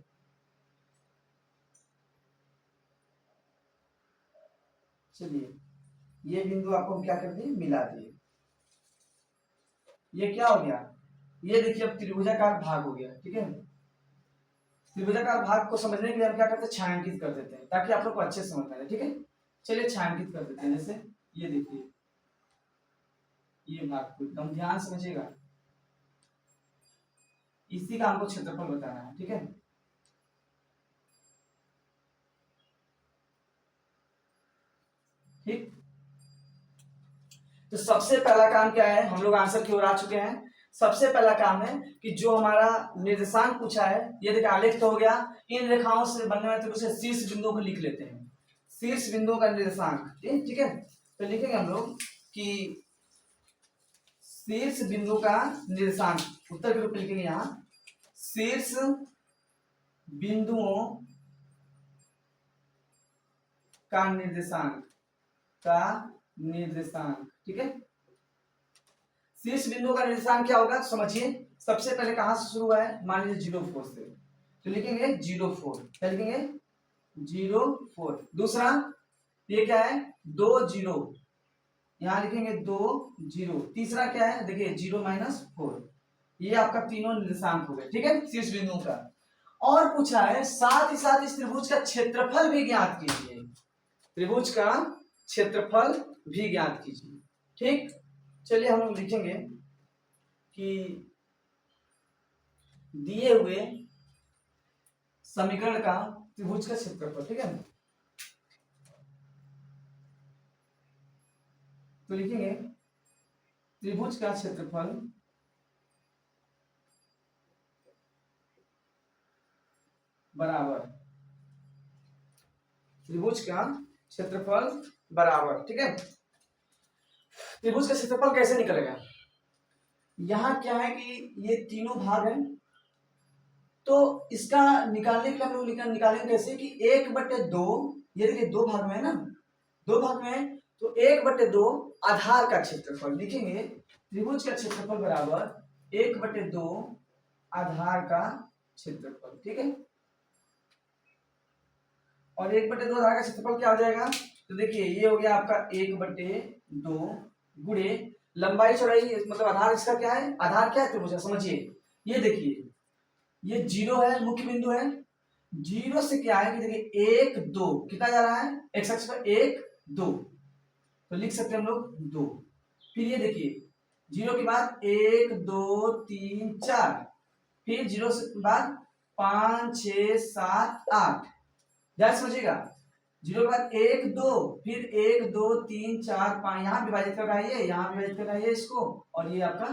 चलिए ये बिंदु आपको हम क्या कर दिए मिला दिए, ये क्या हो गया, ये देखिए अब त्रिभुजाकार भाग हो गया, ठीक है। त्रिभुजाकार भाग को समझने के लिए हम क्या करते हैं छायांकित कर देते हैं, ताकि आप लोग को अच्छे से समझ में आए, ठीक है। चलिए छायांकित कर देते हैं, जैसे ये देखिए ये भाग को एकदम ध्यान समझिएगा, इसी का हमको क्षेत्रफल बताना है, ठीक है। ठीक, तो सबसे पहला काम क्या है, हम लोग आंसर की ओर आ चुके हैं। सबसे पहला काम है कि जो हमारा निर्देशांक पूछा है, ये देखिए आलेख तो हो गया, इन रेखाओं से बनने वाले त्रिभुज से शीर्ष बिंदुओं को लिख लेते हैं, शीर्ष बिंदुओं का निर्देशांक, ठीक है। तो लिखेंगे हम लोग कि शीर्ष बिंदु का निर्देशांक, उत्तर के रूप में लिखेंगे यहाँ शीर्ष बिंदुओं का निर्देशांक, ठीक है। शीर्ष बिंदु का निर्देशांक क्या होगा समझिए, सबसे पहले कहां से शुरू हुआ है, मान लीजिए 0 4 से, तो लिखेंगे 0 4, क्या लिखेंगे 0 4। दूसरा ये क्या है 2 0, यहां लिखेंगे 2 0। तीसरा क्या है देखिए 0 -4, ये आपका तीनों निर्देशांक हो गए, ठीक है शीर्ष बिंदु का। और पूछा है साथ ही साथ इस त्रिभुज का क्षेत्रफल भी ज्ञात कीजिए, त्रिभुज का क्षेत्रफल भी ज्ञात कीजिए। ठीक, चलिए हम लोग लिखेंगे कि दिए हुए समीकरण का त्रिभुज का क्षेत्रफल, ठीक है, तो लिखेंगे त्रिभुज का क्षेत्रफल बराबर, त्रिभुज का क्षेत्रफल बराबर, ठीक है। त्रिभुज का क्षेत्रफल कैसे निकलेगा, यहां क्या है कि ये तीनों भाग हैं, तो इसका निकालने के लिए हम लोग निकालेंगे कैसे कि 1/2, ये देखिए दो भाग में है ना, दो भाग में है, तो 1/2 आधार का क्षेत्रफल लिखेंगे, त्रिभुज का क्षेत्रफल बराबर 1/2 आधार का क्षेत्रफल, ठीक है। और 1/2 आधार का क्षेत्रफल क्या हो जाएगा, तो देखिए ये हो गया आपका 1/2 गुणे लंबाई चौड़ाई, मतलब आधार इसका क्या है, आधार क्या है त्रिभुज का, समझिए। ये देखिए ये 0 है, मुख्य बिंदु है, 0 से क्या है कि देखिए 1 2 कितना जा रहा है एक्स अक्ष पर, 1 2, तो लिख सकते हैं हम लोग 2। फिर ये देखिए 0 के बाद 1 2 3 4, फिर 0 से बाद 5 6 7 8, ध्यान समझिएगा, 0 के बाद 1 2, फिर 1 2 3 4 5, यहाँ विभाजित कर रहा है ये, यहाँ विभाजित कर रहा है ये इसको, और ये आपका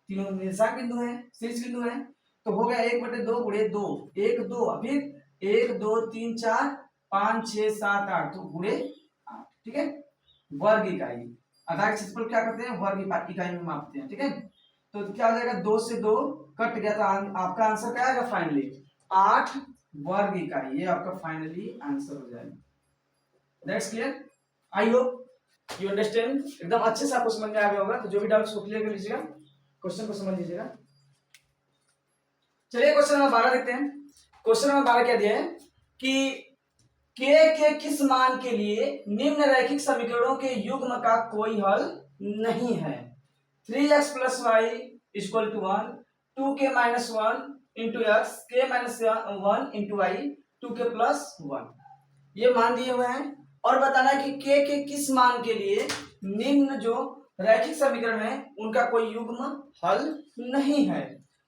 तीनों निर्देशांक बिंदु है, शीर्ष बिंदु है, तो हो गया 1/2 गुणे 2, 1 2, फिर 1 2 3 4 5 6 7 8, तो गुणे 8, ठीक है। वर्ग इकाई, आधार का क्षेत्रफल क्या करते हैं, वर्ग इकाई में मापते हैं, ठीक है। तो क्या हो जाएगा, 2 से 2 कट गया, तो आपका आंसर क्या आएगा फाइनली 8 वर्ग इकाई, ये आपका फाइनली आंसर हो जाएगा। That's clear, I hope you understand, एकदम अच्छे से आपको समझ में आ गया होगा। तो जो भी डाउट्स को क्लियर कर लीजिएगा, क्वेश्चन को समझ लीजिएगा। चलिए क्वेश्चन नंबर 12 देखते हैं। क्वेश्चन नंबर 12 क्या दिया है कि के किस मान के लिए निम्न रैखिक समीकरणों के युग्म का कोई हल नहीं है, 3x + y = 1, 2k - 1 × x, k - 1 × y, 2k + 1, ये मान दिए हुए हैं, और बताना है कि के किस मान के लिए निम्न जो रैखिक समीकरण है उनका कोई युग्म हल नहीं है।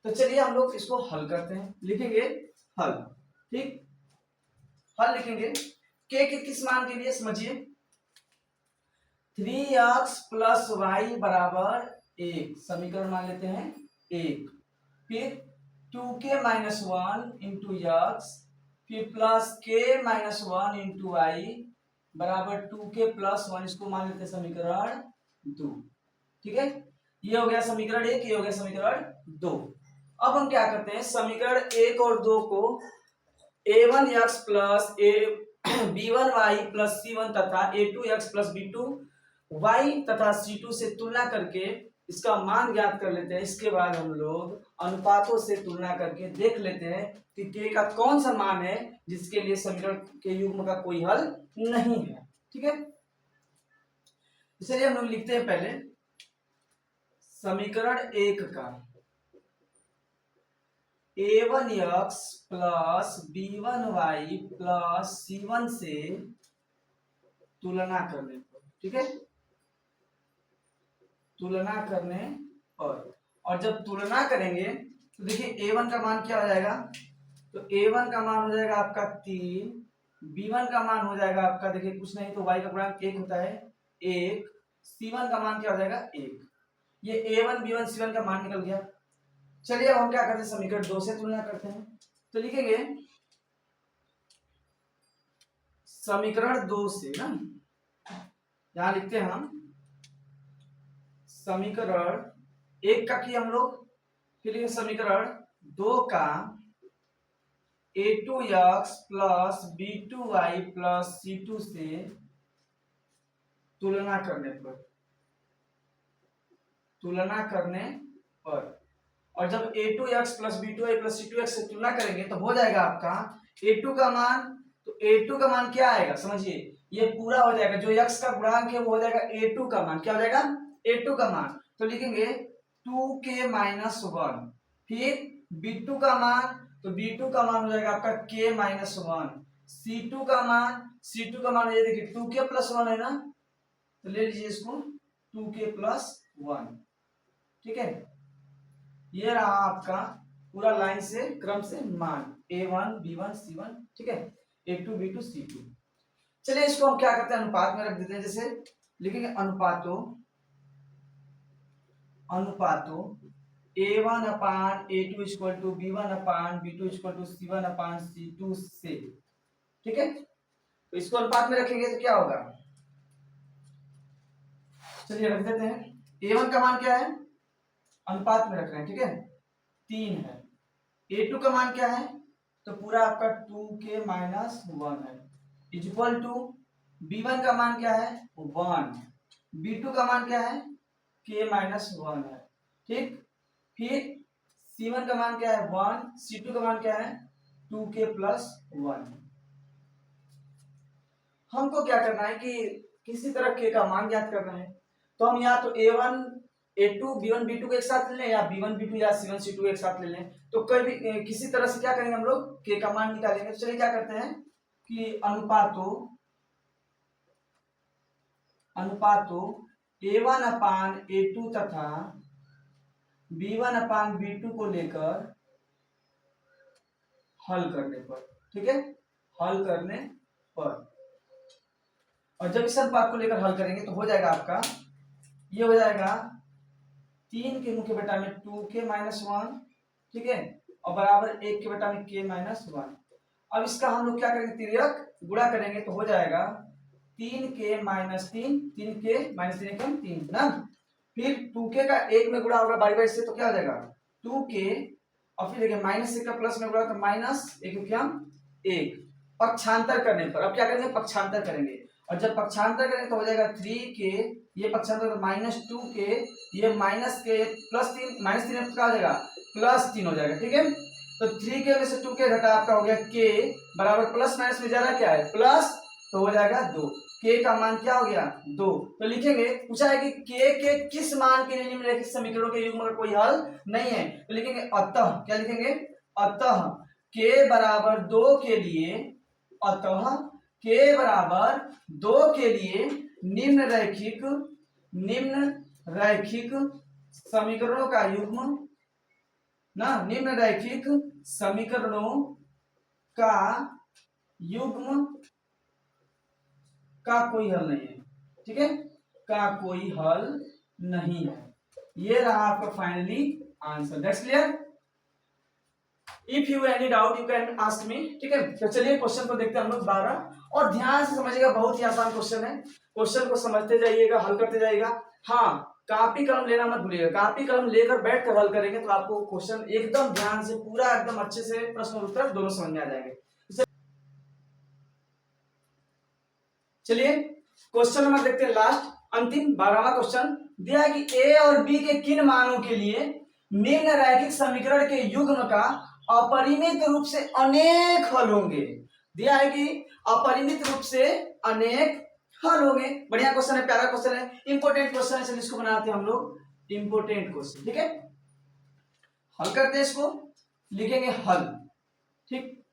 तो चलिए हम लोग इसको हल करते हैं, लिखेंगे हल, ठीक, हल लिखेंगे के किस मान के लिए, समझिए 3x + y = 1, समीकरण मान लेते हैं 1, फिर 2k - 1 × x, फिर प्लस k - 1 × y बराबर 2k + 1, इसको मान लेते हैं समीकरण 2, ठीक है। ये हो गया समीकरण 1, ये हो गया समीकरण 2। अब हम क्या करते हैं, समीकरण 1 और 2 को a1x + b1y + c1 तथा a2x + b2y तथा c2 से तुलना करके इसका मान ज्ञात कर लेते हैं। इसके बाद हम लोग अनुपातों से तुलना करके देख लेते हैं कि के का कौन सा मान है जिसके लिए समीकरण के युग्म का कोई हल नहीं है, ठीक है। इसलिए हम लोग लिखते हैं पहले समीकरण 1 का a1x + b1y + c1 से तुलना करने पर, ठीक है, तुलना करने पर, और जब तुलना करेंगे तो देखिए a1 का मान क्या हो जाएगा, तो a1 का मान हो जाएगा आपका 3, b1 का मान हो जाएगा आपका देखिए कुछ नहीं तो y का गुणांक 1 होता है 1, c1 का मान क्या हो जाएगा 1, ये a1 b1 c1 का मान निकल गया। चलिए अब हम क्या करते हैं, समीकरण 2 से तुलना करते हैं, तो लिखेंगे समीकरण 2 से ना, यहां लिखते हैं हम समीकरण 1 का किया हम लोग, फिर लिखेंगे समीकरण 2 का a2x + b2y + c2 से तुलना करने पर, तुलना करने पर, और जब a2x + b2y + c2x से तुलना करेंगे तो हो जाएगा आपका a2 का मान, तो a2 का मान क्या आएगा, समझिए ये पूरा हो जाएगा, जो x का गुणांक है वो हो जाएगा a2 का मान, क्या हो जाएगा a2 का मान, तो लिखेंगे 2k - 1, फिर b2 का मान तो B2 का मान हो जाएगा आपका k माइनस वन। C2 का मान ये देखिए 2k प्लस वन है ना, तो ले लीजिए इसको 2k प्लस वन। ठीक है, ये रहा आपका पूरा लाइन से क्रम से मान A1 B1 C1। ठीक है, A2 B2 C2। चलिए इसको हम क्या करते हैं, अनुपात में रख देते हैं। जैसे लिखेंगे अनुपातो A1 upon A2 equal to B1 upon B2 equal to C1 upon C2 से। ठीक है, तो इसको अनुपात में रखेंगे तो क्या होगा, चलिए रख देते हैं। A1 का मान क्या है, अनुपात में रख रहे हैं, ठीक है 3 है। A2 का मान क्या है, तो पूरा आपका 2k माइनस वन है, इक्वल टू B1 का मान क्या है 1, B2 का मान क्या है k माइनस वन है। ठीक, फिर C1 का मान क्या है 1, C2 का मान क्या है 2k प्लस वन। हमको क्या करना है कि किसी तरह k का मान ज्ञात करना है, तो हम या तो A1 A2 B1 B2 को एक साथ ले लें, या B1 B2 या C1 C2 को एक साथ ले लें। तो कोई भी किसी तरह से क्या करेंगे हम लोग k का मान निकालेंगे। तो चलिए क्या करते हैं कि अनुपातो A1 अपान A2 तथा B1 अपान B2 को लेकर हल करने पर, ठीक है, हल करने पर, और जब इस अनुपात को लेकर हल करेंगे तो हो जाएगा आपका, ये हो जाएगा 3 के मुख्य बेटा में 2k माइनस वन, ठीक है, और बराबर 1 के बेटा में k माइनस वन। अब इसका हम लोग क्या करेंगे, तिर्यक गुणा करेंगे तो हो जाएगा 3k माइनस 3, 3k माइनस 3 3 ना, फिर 2k का 1 में गुणा होगा बाई बाई से, तो क्या हो जाएगा 2k, और फिर देखिए माइनस 1 का प्लस में गुणा तो माइनस 1 पक्षांतर करने पर। अब क्या करेंगे, पक्षांतर करेंगे, और जब पक्षांतर करेंगे तो हो जाएगा 3k, ये पक्षांतर तो माइनस 2k, ये माइनस के प्लस 3, माइनस 3 क्या हो जाएगा प्लस 3 हो जाएगा। ठीक है, तो 3k में से 2k घटा आपका हो गया k, बराबर प्लस माइनस में ज्यादा क्या है प्लस, तो हो जाएगा 2, k का मान क्या हो गया 2। तो लिखेंगे, पूछा है कि k के किस मान के लिए निम्नलिखित समीकरणों के युग्म का कोई हल नहीं है, तो लिखेंगे अतः, क्या लिखेंगे अतः k बराबर 2 के लिए, अतः k बराबर 2 के लिए निम्न रैखिक समीकरणों का युग्म ना, निम्न रैखिक समीकरणों का युग्म का कोई हल नहीं है। ठीक है, का कोई हल नहीं है, ये रहा आपका finally answer. That's clear. If you any doubt you can ask me. ठीक है, तो चलिए क्वेश्चन को देखते हैं हम लोग 12, और ध्यान से समझिएगा, बहुत ही आसान क्वेश्चन है, क्वेश्चन को समझते जाइएगा, हल करते जाइएगा। हाँ, कापी कलम लेना मत भूलिएगा, कापी कलम लेकर बैठ कर हल करेंगे तो आपको क्वेश्चन एकदम ध्यान से पूरा एकदम अच्छे से प्रश्न और उत्तर दोनों समझ में आ जाएंगे। चलिए क्वेश्चन नंबर देखते हैं, लास्ट अंतिम 12वां क्वेश्चन दिया है कि ए और बी के किन मानों के लिए निम्न रैखिक समीकरण के युग्म का अपरिमित रूप से अनेक हल होंगे। दिया है कि अपरिमित रूप से अनेक हल होंगे। बढ़िया क्वेश्चन है, प्यारा क्वेश्चन है, इंपोर्टेंट क्वेश्चन है, चलिए इसको बनाते हैं हम लोग इंपोर्टेंट क्वेश्चन। ठीक है, हल करते हैं इसको, लिखेंगे हल। ठीक,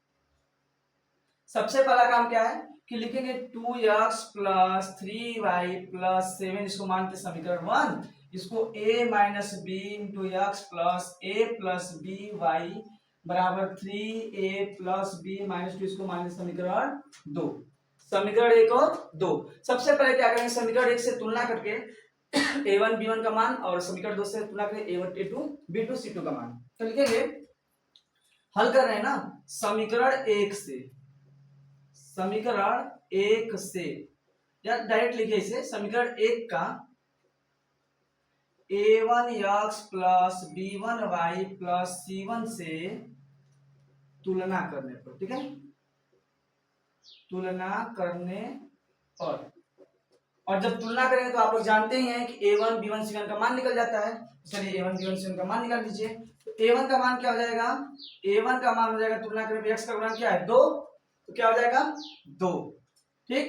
सबसे पहला काम क्या है कि लिखेंगे 2x प्लस 3y प्लस 7, इसको मानते समीकरण 1, इसको a minus b into x plus a plus b वाई बराबर 3a प्लस b माइनस 2, इसको मानते समीकरण 2। समीकरण 1 और 2, सबसे पहले क्या करेंगे, समीकरण 1 से तुलना करके a1 b1 का मान, और समीकरण 2 से तुलना करके a1 a2 b2 c2 का मान। तो लिखेंगे, हल कर रहे हैं ना समीकरण 1 से, समीकरण 1 से, या डायरेक्ट लिखिए इसे, समीकरण 1 का a1x plus b1y plus c1 से तुलना करने पर। ठीक है, तुलना करने पर, और जब तुलना करेंगे तो आप लोग जानते ही हैं कि a1 b1 c1 का मान निकल जाता है। चलिए a1 b1 c1 का मान निकाल दीजिए। तो a1 का मान क्या हो जाएगा, a1 का मान हो जाएगा, तुलना करें x का मान क्या है 2, तो क्या हो जाएगा 2। ठीक,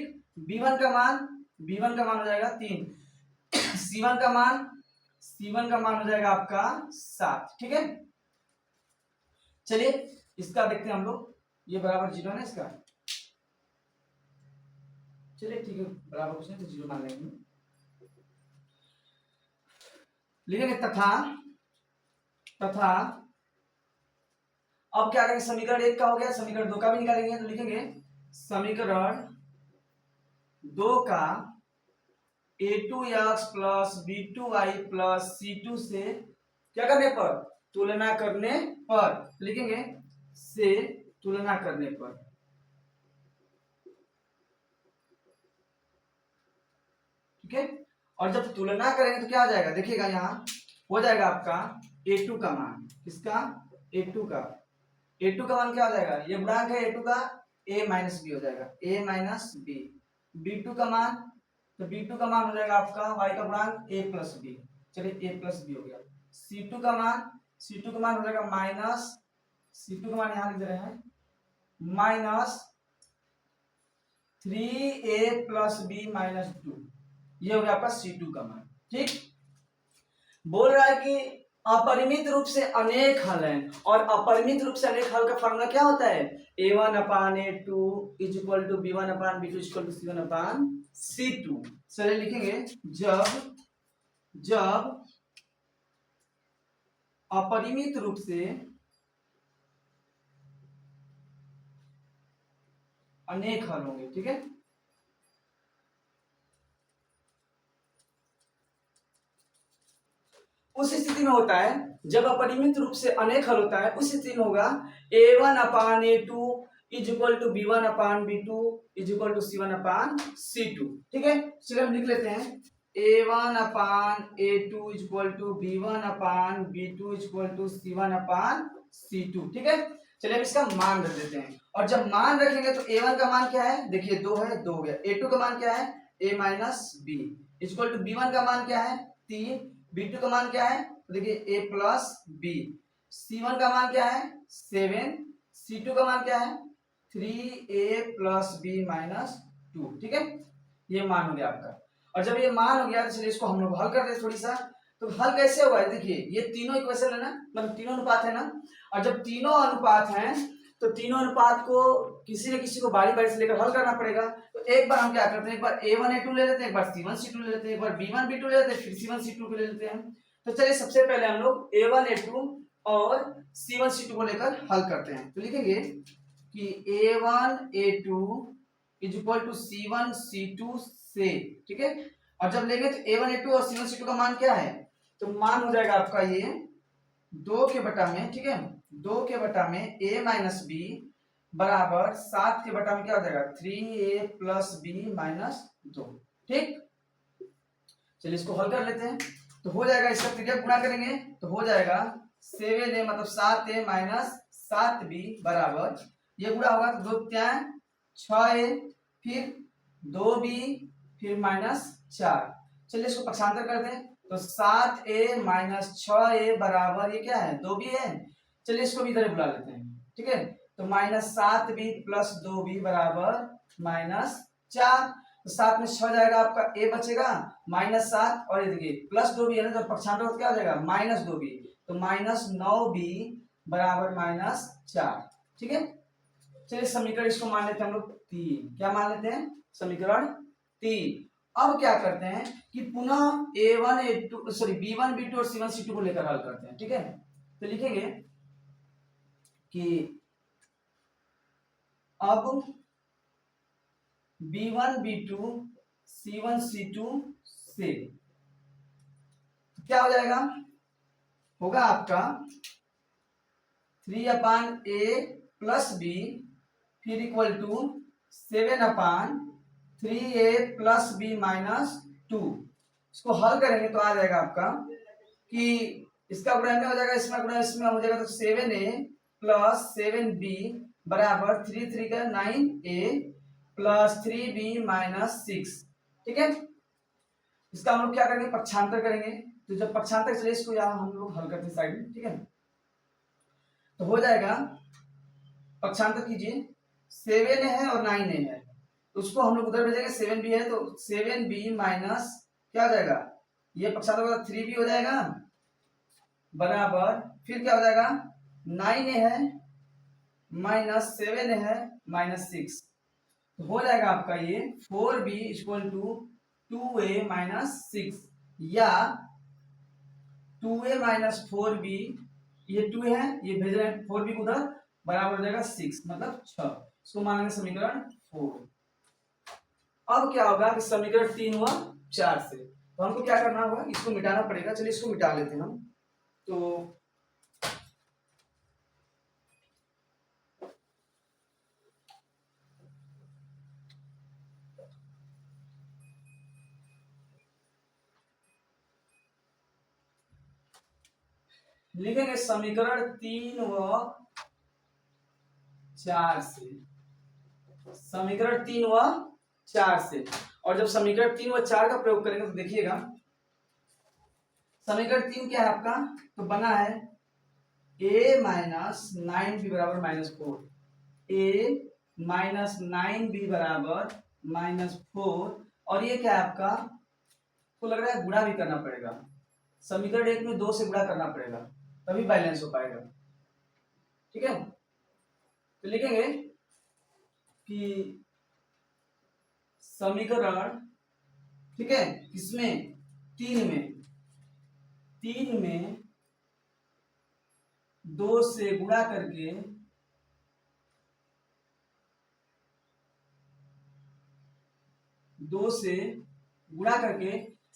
b1 का मान हो जाएगा 3, c1 का मान हो जाएगा आपका 7। ठीक है, चलिए इसका देखते हैं हम लोग, ये बराबर 0 है ना इसका, चलिए ठीक है, बराबर कुछ नहीं तो 0 मान लेंगे। लिखेंगे तथा, तथा अब क्या करेंगे, समीकरण 1 का हो गया, समीकरण 2 का भी निकालेंगे, तो लिखेंगे समीकरण 2 का a2x plus b2y plus c2 से क्या करने पर, तुलना करने पर, लिखेंगे से तुलना करने पर, ठीक है। और जब तुलना करेंगे तो क्या आ जाएगा, देखिएगा यहाँ हो जाएगा आपका a2 का मान, किसका, a2 का, a2 का मान क्या हो जाएगा, ये गुणांक है a2 का, a माइनस बी हो जाएगा, a माइनस बी। b2 का मान, तो b2 का मान हो जाएगा आपका y का गुणांक a प्लस बी, चलिए a प्लस बी हो गया। c2 का मान, c2 का मान हो जाएगा माइनस, c2 का मान यहाँ लिख दे रहे हैं minus 3a plus b minus 2, ये हो गया आपका c2 का मान, ठीक। बोल रहा है कि अपरिमित रूप से अनेक हल हैं, और अपरिमित रूप से अनेक हल का फॉर्मूला क्या होता है, a1 upon a2 is equal to b1 upon b2 is equal to c1 upon c2। चलिए लिखेंगे जब अपरिमित रूप से अनेक हल होंगे, ठीक है। उस स्थिति में होता है, जब अपरिमित रूप से अनेक हल होता है उस स्थिति में होगा a1 upon a2 is equal to b1 upon b2 is equal to c1 upon c2, ठीक है। चलिए हम लिख लेते हैं a1 upon a2 is equal to b1 upon b2 is equal to c1 upon c2, ठीक है। चलिए हम इसका मान रख देते हैं, और जब मान रखेंगे तो a1 का मान क्या है, देखिए 2 है, 2 हो गया। a2 का मान क्या है, a minus b is equal to b1 का मान क्या है 3, b2 का मान क्या है, तो देखिए a प्लस बी, c1 का मान क्या है 7, c2 का मान क्या है 3a प्लस बी माइनस 2, ठीक है। ये मान हो गया आपका, और जब ये मान हो गया तो चलिए इसको हम लोग हल कर दे थोड़ी सा। तो हल कैसे होगा, देखिए ये तीनों इक्वेशन है ना, मतलब तीनों अनुपात है ना, और जब तीनों अनुपात हैं तो तीनों अनुपात को किसी न किसी को बारी बारी से लेकर हल करना पड़ेगा। तो एक बार हम क्या करते हैं, एक बार a1 a2 ले लेते हैं, एक बार c1 c2 ले लेते हैं, एक बार b1 b2 ले लेते हैं, फिर c1 c2 को ले लेते हैं। तो चलिए सबसे पहले हम लोग a1 a2 और c1 c2 को लेकर हल करते हैं। तो लिखेंगे कि a1 a2 is equal to c1 c2 से, ठीक है। और जब लेंगे तो a1 a2 और c1 c2 का मान क्या है, तो मान हो जाएगा आपका ये 2 के बटा में, ठीक है, 2 के बटा में a माइनस बी बराबर 7 के बटा में क्या हो जाएगा 3a प्लस बी माइनस 2, ठीक। चलिए इसको हल कर लेते हैं, तो हो जाएगा इसका त्रिज्या गुणा करेंगे तो हो जाएगा 7a मतलब 7a माइनस 7b बराबर, ये गुणा होगा तो 2 त्यां 6a, फिर 2b, फिर माइनस 4। चलिए इसको पक्षांतर कर दें तो 7a माइनस 6a बराबर ये क्या है 2b है। चलिए इसको भी इधर बुला लेते हैं, ठीक है। तो माइनस 7b प्लस 2b बराबर माइनस 4, तो 7 में 6 जाएगा आपका a बचेगा माइनस 7, और ये देखिए प्लस 2b है ना, तो पक्षांतर होता क्या हो जाएगा माइनस 2b, तो माइनस 9b बराबर माइनस 4, ठीक है। चलिए समीकरण इसको मान लेते हैं हम लोग 3, क्या मान लेते हैं समीकरण 3। अब क्या करते हैं कि पुनः a1 a2 sorry b1 b2 और c1 c2 को लेकर हल करते हैं, ठीक है। तो लिखेंगे कि अब b1 b2 c1 c2 से क्या हो जाएगा, होगा आपका 3 अपान a प्लस बी फिर equal to 7 upon 3a plus b minus 2। इसको हल करेंगे तो आ जाएगा आपका कि इसका गुणा में हो जाएगा, इसमें गुणा इसमें हो जाएगा, तो 7a प्लस 7b बराबर 3 3 का 9a प्लस 3b माइनस 6, ठीक है। इसका हम लोग क्या करेंगे पक्षांतर करेंगे, तो जब पक्षांतर चले इसको यहाँ हम लोग हल करते हैं साइड में, ठीक है। तो हो जाएगा पक्षांतर कीजिए 7a है और 9a है, उसको हम लोग उधर भेजेंगे 7b है तो 7b माइनस क्या हो जाएगा, ये पक्षांतर होगा 3b हो जाएगा बराबर, फिर क्या हो जाएगा 9a है -7 है -6, तो हो जाएगा आपका ये 4b इक्वल टू 2a -6, या 2a - 4b, ये 2 है, ये भेज रहे हैं 4b को उधर, बराबर हो जाएगा 6, मतलब 6। इसको मानेंगे समीकरण 4। अब क्या होगा कि समीकरण 3 हुआ 4 से, तो हमको क्या करना होगा, इसको मिटाना पड़ेगा। चलिए इसको मिटा लेते हैं हम। तो लिखेंगे समीकरण 3 व 4 से, समीकरण 3 व 4 से। और जब समीकरण 3 व 4 का प्रयोग करेंगे तो देखिएगा समीकरण 3 क्या है आपका, तो बना है a - 9b बराबर -4, a - 9b बराबर -4, और ये क्या है आपका, तो लग रहा है गुणा भी करना पड़ेगा। समीकरण 1 में 2 से गुणा करना पड़ेगा, तभी बैलेंस हो पाएगा। ठीक है, तो लिखेंगे कि समीकरण, ठीक है, किसमें, 3 में 2 से गुणा करके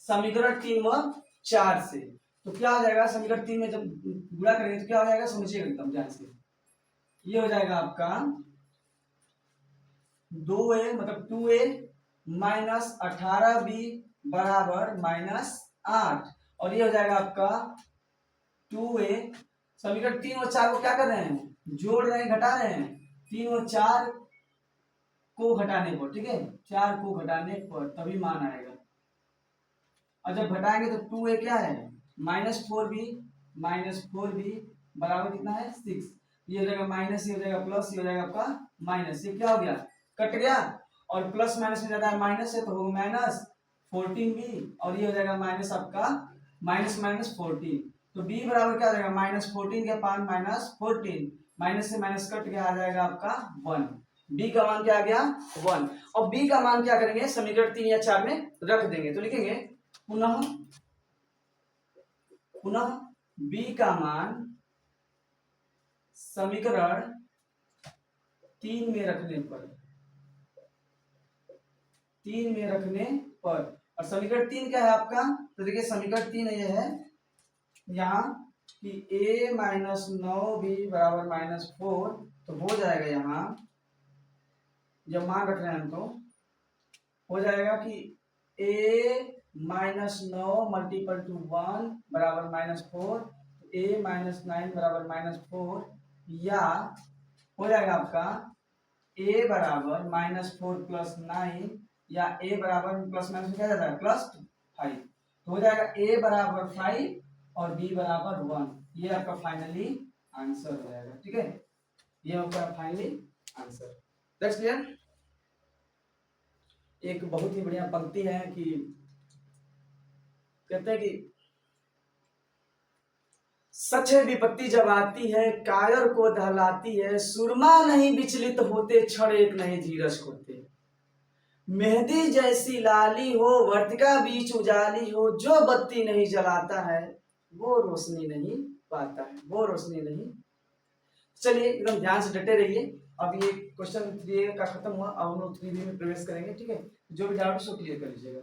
समीकरण 3 व 4 से, तो क्या हो जाएगा, समीकरण 3 में जब गुणा करेंगे तो क्या हो जाएगा, समझिएगा एकदम ध्यान से। ये हो जाएगा आपका 2a मतलब 2a -18b बराबर -8, और ये हो जाएगा आपका 2a, समीकरण 3 और 4 को क्या कर रहे हैं, जोड़ रहे हैं, घटा रहे हैं, 3 और 4 को घटाने पर, ठीक है, 4 को घटाने पर तभी मान आएगा। और जब घटाएंगे तो 2a क्या है, -4b बराबर कितना है, 6। ये हो जाएगा माइनस, ये हो जाएगा प्लस, ये हो जाएगा आपका माइनस, ये क्या हो गया, कट गया, और प्लस माइनस में ज्यादा माइनस है तो होगा -14b, और ये हो जाएगा माइनस आपका -14, तो b बराबर क्या हो जाएगा, -14 के पान -14, माइनस से माइनस कट गया, आ जाएगा आपका 1। b का मान क्या आ गया, 1। और b का मान क्या करेंगे, समीकरण 3 या 4 में रख देंगे, तो लिखेंगे पुनः b का मान समीकरण 3 में रखने पर, और समीकरण 3 क्या है आपका, तो देखिए समीकरण 3 ये है यहाँ कि a - 9b बराबर -4, तो हो जाएगा यहाँ जब मान रख रहे हैं हम, तो हो जाएगा कि a - 9 मल्टीपल टू 1 बराबर -4, a - 9 बराबर -4, या हो जाएगा आपका a बराबर -4 + 9, या a बराबर प्लस माइनस क्या जाता है, +5, तो हो जाएगा a बराबर 5 और b बराबर 1। ये आपका फाइनली आंसर हो जाएगा। ठीक है, ये आपका फाइनली आंसर। That's clear. एक बहुत ही बढ़िया पंक्ति है कि कहते हैं कि सच है विपत्ति जब आती है, कायर को दहलाती है, सुरमा नहीं विचलित होते, क्षण एक नहीं धीरज खोते। मेहंदी जैसी लाली हो, वर्तिका बीच उजाली हो, जो बत्ती नहीं जलाता है वो रोशनी नहीं पाता है, वो रोशनी नहीं। चलिए एकदम ध्यान से डटे रहिए। अब ये क्वेश्चन 3 का खत्म हुआ, अब हम लोग 3B में प्रवेश करेंगे। ठीक है, जो भी डाउट उसको क्लियर कर लीजिएगा।